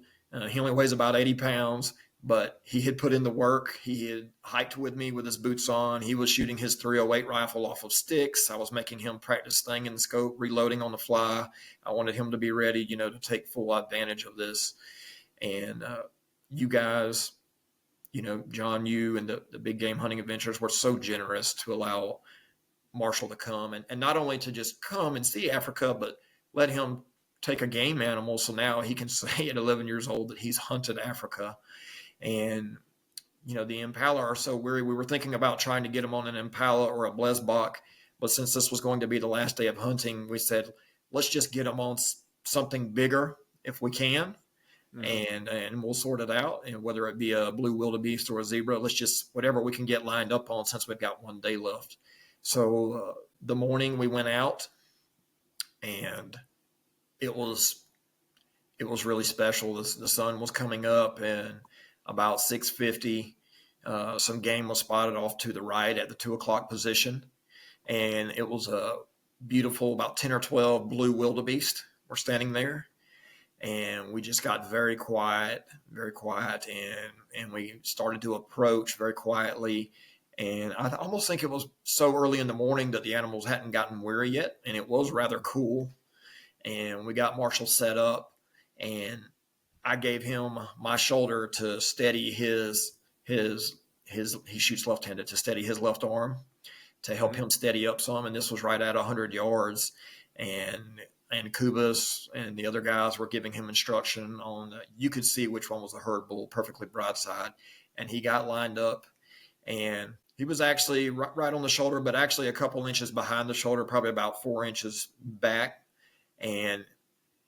He only weighs about 80 pounds, but he had put in the work. He had hiked with me with his boots on. He was shooting his 308 rifle off of sticks. I was making him practice staying in the scope, reloading on the fly. I wanted him to be ready, to take full advantage of this. And you guys, John, you and the Big Game Hunting Adventures were so generous to allow Marshall to come, and not only to just come and see Africa, but let him take a game animal. So now he can say at 11 years old that he's hunted Africa. And, the impala are so weary. We were thinking about trying to get him on an impala or a Blesbok, but since this was going to be the last day of hunting, we said, let's just get him on something bigger if we can. And we'll sort it out. And whether it be a blue wildebeest or a zebra, let's just, whatever we can get lined up on, since we've got 1 day left. So the morning we went out, and it was really special. The sun was coming up, and about 6:50, some game was spotted off to the right at the 2 o'clock position. And it was beautiful, about 10 or 12 blue wildebeest were standing there. And we just got very quiet, and we started to approach very quietly. And I almost think it was so early in the morning that the animals hadn't gotten weary yet, and it was rather cool. And we got Marshall set up, and I gave him my shoulder to steady his he shoots left-handed, to steady his left arm, to help him steady up some. And this was right at 100 yards. And Kobus and the other guys were giving him instruction on, you could see which one was the herd bull, perfectly broadside. And he got lined up, and he was actually right on the shoulder, but actually a couple inches behind the shoulder, probably about 4 inches back. And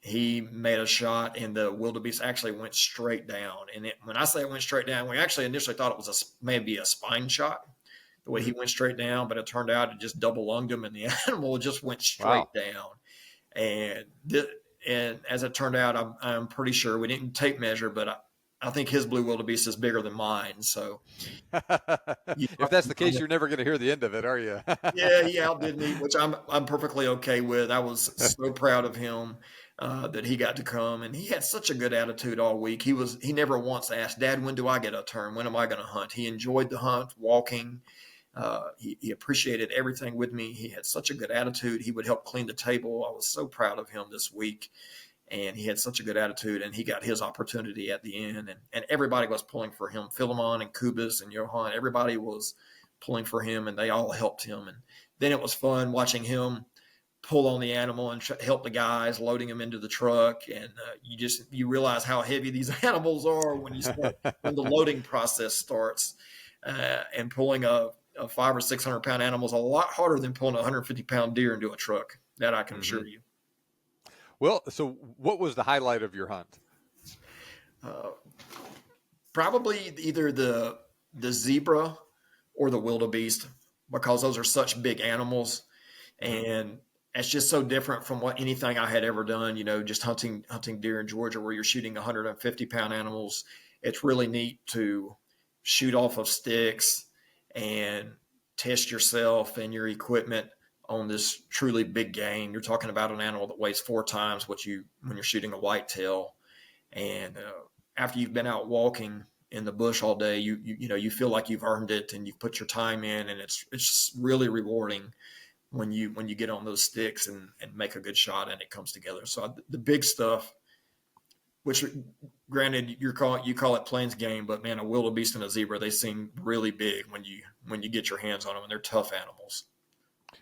he made a shot, and the wildebeest actually went straight down. And when I say it went straight down, we actually initially thought it was maybe a spine shot, the way he went straight down, but it turned out it just double lunged him, and the animal just went straight down. And as it turned out, I'm pretty sure, we didn't tape measure, but I think his blue wildebeest is bigger than mine. So if that's the case, you're never going to hear the end of it, are you? Yeah, he outdid me, which I'm perfectly okay with. I was so proud of him that he got to come, and he had such a good attitude all week. He never once asked, "Dad, when do I get a turn? When am I going to hunt?" He enjoyed the hunt, walking. He appreciated everything with me. He had such a good attitude. He would help clean the table. I was so proud of him this week, and he had such a good attitude, and he got his opportunity at the end, and everybody was pulling for him. Philemon and Kobus and Johan, everybody was pulling for him, and they all helped him. And then it was fun watching him pull on the animal and help the guys, loading them into the truck. And you realize how heavy these animals are when when the loading process starts, and pulling a 500 or 600 pound animal is a lot harder than pulling a 150-pound deer into a truck. That I can assure you. Well, so what was the highlight of your hunt? Probably either the zebra or the wildebeest, because those are such big animals, and it's just so different from anything I had ever done. Just hunting deer in Georgia, where you're shooting 150-pound animals. It's really neat to shoot off of sticks and test yourself and your equipment on this truly big game. You're talking about an animal that weighs 4 times when you're shooting a whitetail. And after you've been out walking in the bush all day, you feel like you've earned it, and you've put your time in, and it's really rewarding when you get on those sticks and make a good shot and it comes together. So the big stuff, which granted you call it plains game, but man, a wildebeest and a zebra, they seem really big when you get your hands on them, and they're tough animals.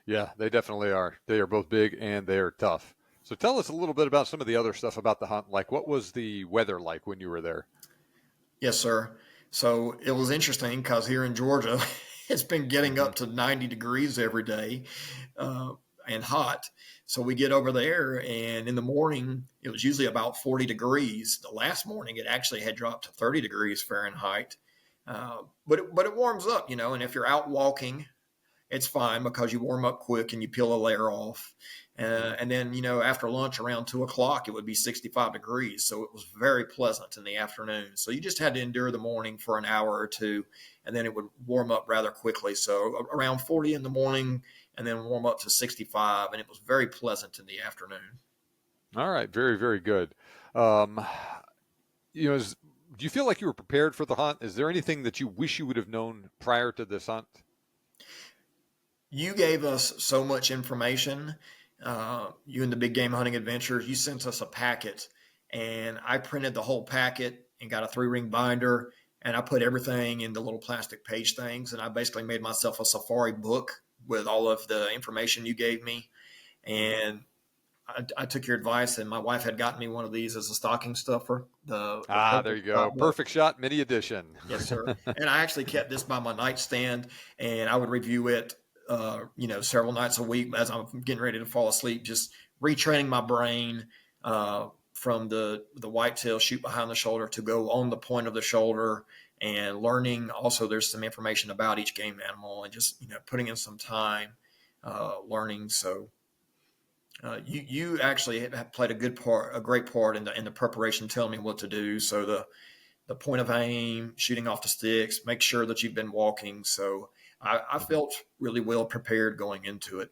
Yeah, they definitely are. They are both big and they are tough. So tell us a little bit about some of the other stuff about the hunt. Like, what was the weather like when you were there? Yes, sir. So it was interesting because here in Georgia, it's been getting up to 90 degrees every day, and hot. So we get over there, and in the morning, it was usually about 40 degrees. The last morning, it actually had dropped to 30 degrees Fahrenheit. But it warms up, and if you're out walking, it's fine because you warm up quick and you peel a layer off. And then, after lunch around 2:00, it would be 65 degrees. So it was very pleasant in the afternoon. So you just had to endure the morning for an hour or two, and then it would warm up rather quickly. So around 40 in the morning, and then warm up to 65. And it was very pleasant in the afternoon. All right. Very, very good. Do you feel like you were prepared for the hunt? Is there anything that you wish you would have known prior to this hunt? You gave us so much information. You and the Big Game Hunting Adventures, you sent us a packet, and I printed the whole packet and got a 3-ring binder, and I put everything in the little plastic page things, and I basically made myself a safari book with all of the information you gave me. And I took your advice, and my wife had gotten me one of these as a stocking stuffer. There you go. Perfect Shot mini edition. Yes, sir. And I actually kept this by my nightstand, and I would review it several nights a week as I'm getting ready to fall asleep, just retraining my brain from the whitetail shoot behind the shoulder to go on the point of the shoulder, and learning. Also, there's some information about each game animal, and just putting in some time learning. So you actually have played a great part in the preparation, telling me what to do. So the point of aim, shooting off the sticks, make sure that you've been walking. So I felt really well prepared going into it.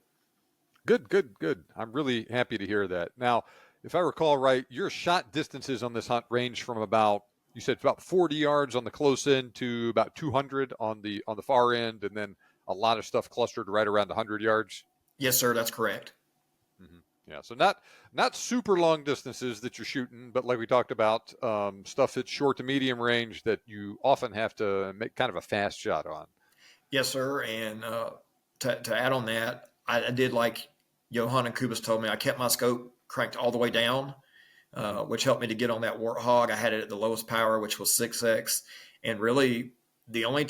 Good, good, good. I'm really happy to hear that. Now, if I recall right, your shot distances on this hunt range from about, you said about 40 yards on the close end to about 200 on the far end, and then a lot of stuff clustered right around 100 yards. Yes, sir, that's correct. Mm-hmm. Yeah, so not super long distances that you're shooting, but like we talked about, stuff that's short to medium range that you often have to make kind of a fast shot on. Yes, sir. And to add on that, I did like Johan and Kobus told me. I kept my scope cranked all the way down, Mm-hmm. which helped me to get on that warthog. I had it at the lowest power, which was 6x, and really the only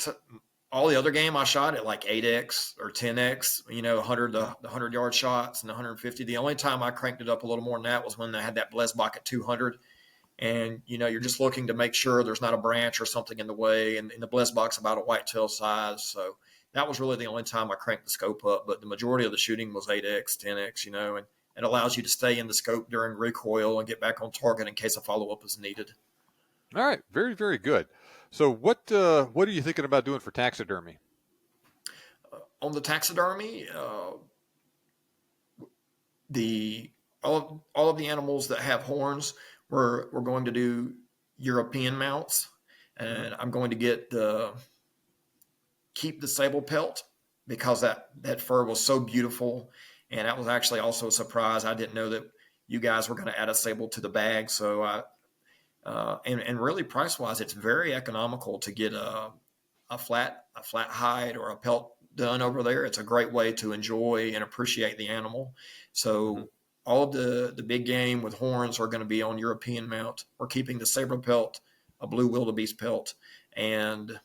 all the other game I shot at like 8x or 10x. 100 the 100-yard shots and the 150. The only time I cranked it up a little more than that was when I had that Blesbach at 200. And you're just looking to make sure there's not a branch or something in the way, and the Blesbach's about a whitetail size, so that was really the only time I cranked the scope up. But the majority of the shooting was 8x, 10x, and it allows you to stay in the scope during recoil and get back on target in case a follow up is needed. All right, very, very good. So what are you thinking about doing for taxidermy? On the taxidermy, the all of the animals that have horns, we're going to do European mounts, Mm-hmm. and I'm going to keep the sable pelt because that fur was so beautiful, and that was actually also a surprise. I didn't know that you guys were going to add a sable to the bag, so and really price wise, it's very economical to get a flat hide or a pelt done over there. It's a great way to enjoy and appreciate the animal. Mm-hmm. So all of the big game with horns are going to be on European mount. We're keeping the saber pelt, a blue wildebeest pelt, and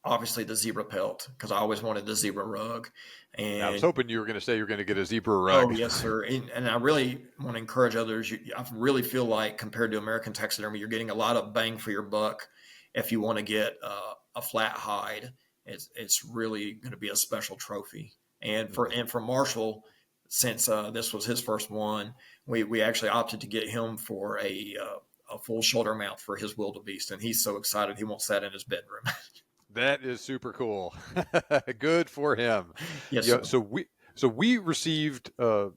obviously the zebra pelt because I always wanted the zebra rug. Now, I was And hoping you were going to say you're going to get a zebra oh rug. yes, sir. And I really want to encourage others. I really feel like compared to American taxidermy, you're getting a lot of bang for your buck. If you want to get a flat hide, it's really going to be a special trophy. And Mm-hmm. for Marshall, since this was his first one, we actually opted to get him for a full shoulder mount for his wildebeest, and he's so excited he wants that in his bedroom. That is super cool. Good for him. Yes, Yeah. sir. So we received a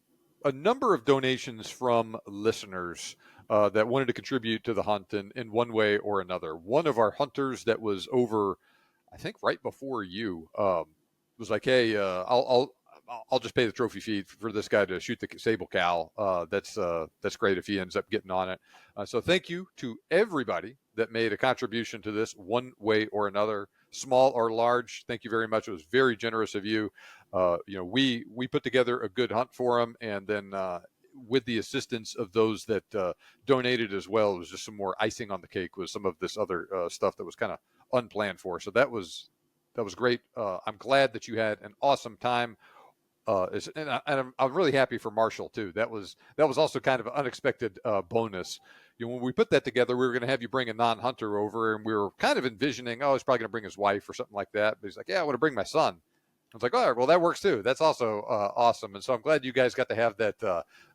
number of donations from listeners that wanted to contribute to the hunt in one way or another. One of our hunters that was over, I think, right before you, was like, "Hey, I'll just pay the trophy fee for this guy to shoot the sable cow. That's great if he ends up getting on it." So thank you to everybody that made a contribution to this one way or another, small or large. Thank you very much. It was very generous of you. We put together a good hunt for him, and then with the assistance of those that donated as well, it was just some more icing on the cake with some of this other stuff that was kind of unplanned for. So that was great. I'm glad that you had an awesome time. I'm really happy for Marshall too. That was also kind of an unexpected bonus. When we put that together, we were going to have you bring a non-hunter over, and we were kind of envisioning, oh, he's probably going to bring his wife or something like that. But he's like, yeah, I want to bring my son. I was like, all right, well, that works too. That's also awesome. And so I'm glad you guys got to have that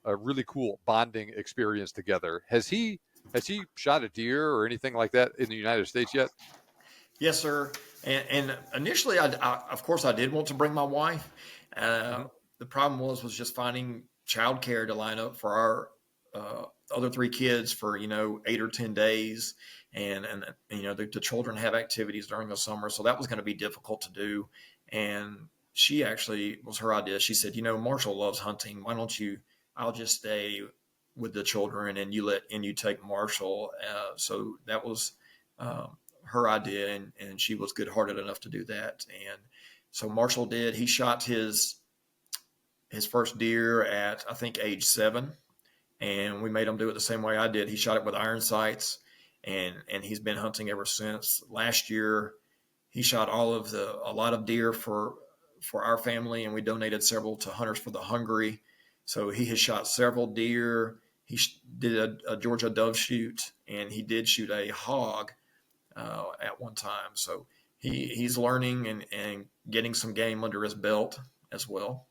a really cool bonding experience together. Has he shot a deer or anything like that in the United States yet? Yes, sir. And initially, of course I did want to bring my wife. Uh, Mm-hmm. the problem was just finding childcare to line up for our other three kids for 8 or 10 days, and the children have activities during the summer, so that was going to be difficult to do. And she actually was her idea. She said, Marshall loves hunting. Why don't you? I'll just stay with the children, and you take Marshall. So that was. Her idea, and she was good hearted enough to do that. And so Marshall did. He shot his first deer at I think age 7, and we made him do it the same way I did. He shot it with iron sights, and he's been hunting ever since. Last year, he shot a lot of deer for our family, and we donated several to Hunters for the Hungry. So he has shot several deer. He did a Georgia dove shoot, and he did shoot a hog at one time. So he's learning and getting some game under his belt as well.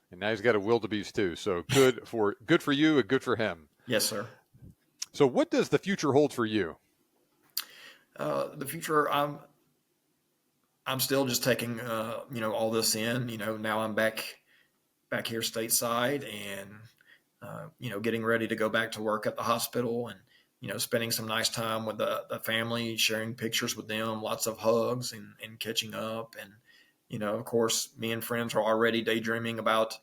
And now he's got a wildebeest too. So good for you and good for him. Yes, sir. So what does the future hold for you? The future, I'm still just taking all this in. Now I'm back back here stateside, and getting ready to go back to work at the hospital, and spending some nice time with the family, sharing pictures with them, lots of hugs and catching up. And of course, me and friends are already daydreaming about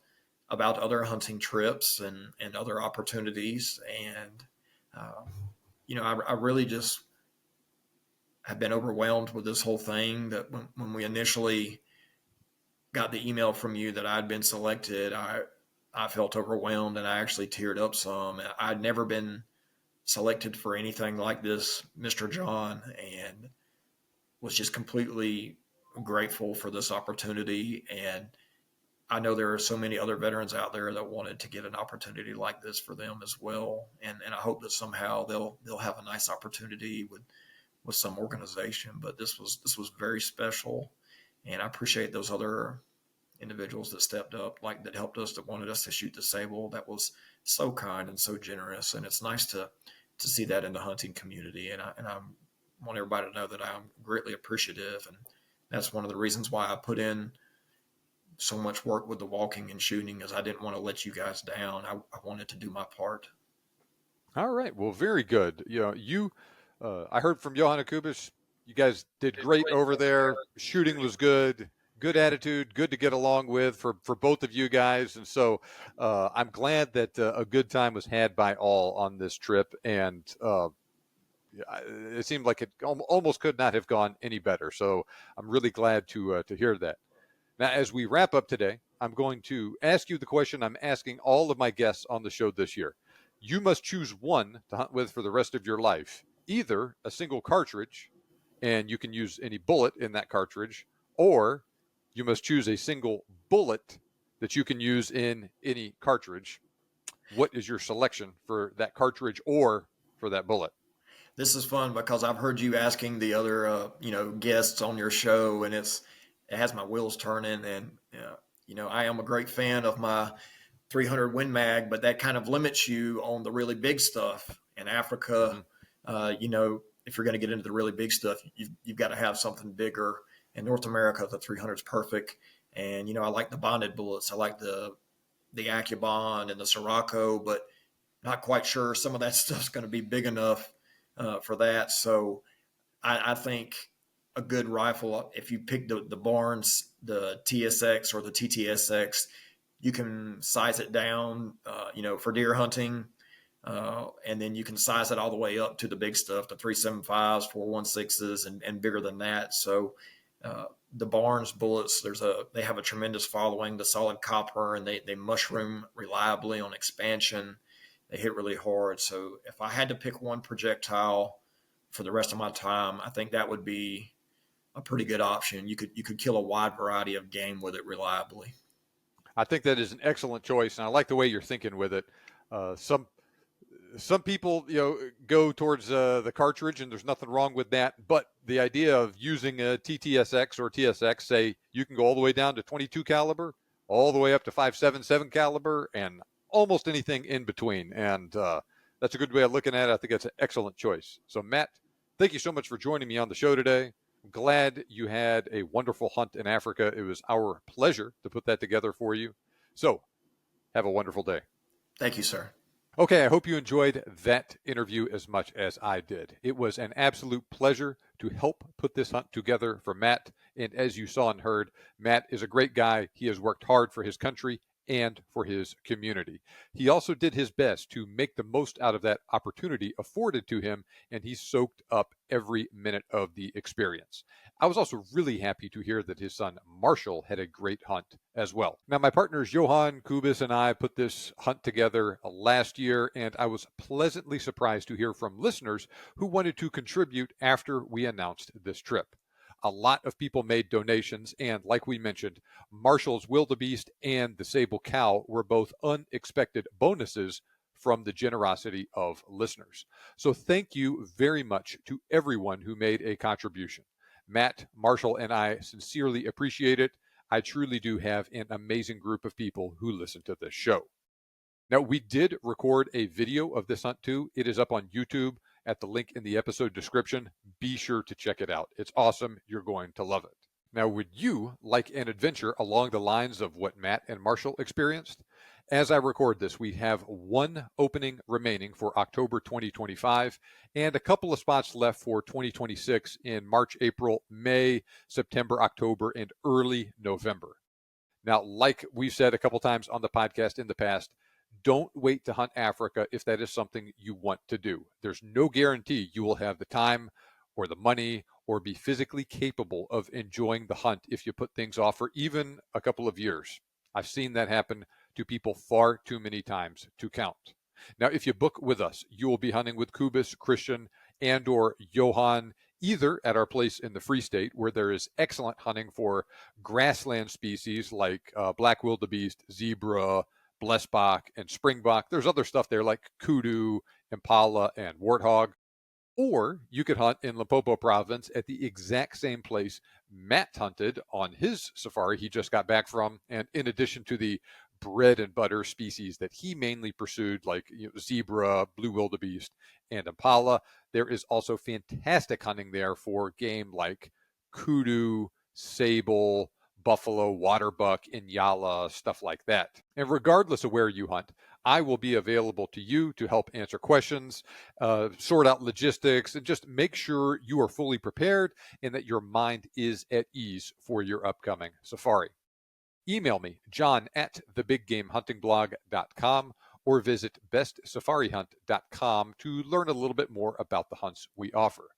other hunting trips and other opportunities. And I really just have been overwhelmed with this whole thing. That when we initially got the email from you that I'd been selected, I felt overwhelmed, and I actually teared up some. I'd never been selected for anything like this, Mr. John, and was just completely grateful for this opportunity. And I know there are so many other veterans out there that wanted to get an opportunity like this for them as well. And I hope that somehow they'll have a nice opportunity with some organization. But this was very special, and I appreciate those other individuals that stepped up, like that helped us, that wanted us to shoot the sable. That was so kind and so generous, and it's nice to see that in the hunting community. And I want everybody to know that I'm greatly appreciative, and that's one of the reasons why I put in so much work with the walking and shooting, is I didn't want to let you guys down. I wanted to do my part. All right. Well, very good. I heard from Johan and Kobus. You guys did great over there. Shooting was good. Good attitude. Good to get along with for both of you guys. And so I'm glad that a good time was had by all on this trip. And it seemed like it almost could not have gone any better. So I'm really glad to hear that. Now, as we wrap up today, I'm going to ask you the question I'm asking all of my guests on the show this year. You must choose one to hunt with for the rest of your life, either a single cartridge, and you can use any bullet in that cartridge, or you must choose a single bullet that you can use in any cartridge. What is your selection for that cartridge or for that bullet? This is fun because I've heard you asking the other, guests on your show, and it has my wheels turning. And I am a great fan of my 300 Win Mag, but that kind of limits you on the really big stuff in Africa. Mm-hmm. If you're going to get into the really big stuff, you've got to have something bigger. In North America, the 300 is perfect. And I like the bonded bullets. I like the AccuBond and the Sirocco, but not quite sure some of that stuff's going to be big enough for that. So I think a good rifle, if you pick the Barnes, the TSX or the TTSX, you can size it down, for deer hunting. And then you can size it all the way up to the big stuff, the 375s, 416s, and bigger than that. So the Barnes bullets, they have a tremendous following, the solid copper, and they mushroom reliably on expansion. They hit really hard. So if I had to pick one projectile for the rest of my time, I think that would be a pretty good option. You could kill a wide variety of game with it reliably. I think that is an excellent choice, and I like the way you're thinking with it. Some people, go towards the cartridge, and there's nothing wrong with that. But the idea of using a TTSX or TSX, say you can go all the way down to 22 caliber, all the way up to 5.77 caliber, and almost anything in between. And that's a good way of looking at it. I think that's an excellent choice. So, Matt, thank you so much for joining me on the show today. I'm glad you had a wonderful hunt in Africa. It was our pleasure to put that together for you. So, have a wonderful day. Thank you, sir. Okay, I hope you enjoyed that interview as much as I did. It was an absolute pleasure to help put this hunt together for Matt. And as you saw and heard, Matt is a great guy. He has worked hard for his country and for his community. He also did his best to make the most out of that opportunity afforded to him, and he soaked up every minute of the experience. I was also really happy to hear that his son Marshall had a great hunt as well. Now, my partners Johan, Kobus, and I put this hunt together last year, and I was pleasantly surprised to hear from listeners who wanted to contribute after we announced this trip. A lot of people made donations, and like we mentioned, Marshall's wildebeest and the sable cow were both unexpected bonuses from the generosity of listeners. So thank you very much to everyone who made a contribution. Matt, Marshall, and I sincerely appreciate it. I truly do have an amazing group of people who listen to this show. Now, we did record a video of this hunt too. It is up on YouTube at the link in the episode description. Be sure to check it out. It's awesome. You're going to love it. Now, would you like an adventure along the lines of what Matt and Marshall experienced? As I record this, we have one opening remaining for October 2025 and a couple of spots left for 2026 in March, April, May, September, October, and early November. Now, like we've said a couple times on the podcast in the past, don't wait to hunt Africa if that is something you want to do. There's no guarantee you will have the time or the money or be physically capable of enjoying the hunt if you put things off for even a couple of years. I've seen that happen to people far too many times to count. Now, if you book with us, you will be hunting with Kobus, Christian, and or Johan, either at our place in the Free State, where there is excellent hunting for grassland species like black wildebeest, zebra, blessbok, and springbok. There's other stuff there like kudu, impala, and warthog. Or you could hunt in Limpopo province at the exact same place Matt hunted on his safari he just got back from. And in addition to the bread and butter species that he mainly pursued, like zebra, blue wildebeest, and impala, there is also fantastic hunting there for game like kudu, sable, buffalo, waterbuck, inyala, stuff like that. And regardless of where you hunt, I will be available to you to help answer questions, sort out logistics, and just make sure you are fully prepared and that your mind is at ease for your upcoming safari. Email me, John at thebiggamehuntingblog.com, or visit bestsafarihunt.com to learn a little bit more about the hunts we offer.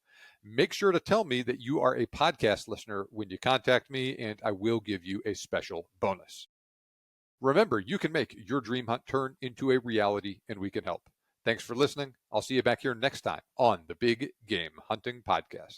Make sure to tell me that you are a podcast listener when you contact me, and I will give you a special bonus. Remember, you can make your dream hunt turn into a reality, and we can help. Thanks for listening. I'll see you back here next time on the Big Game Hunting Podcast.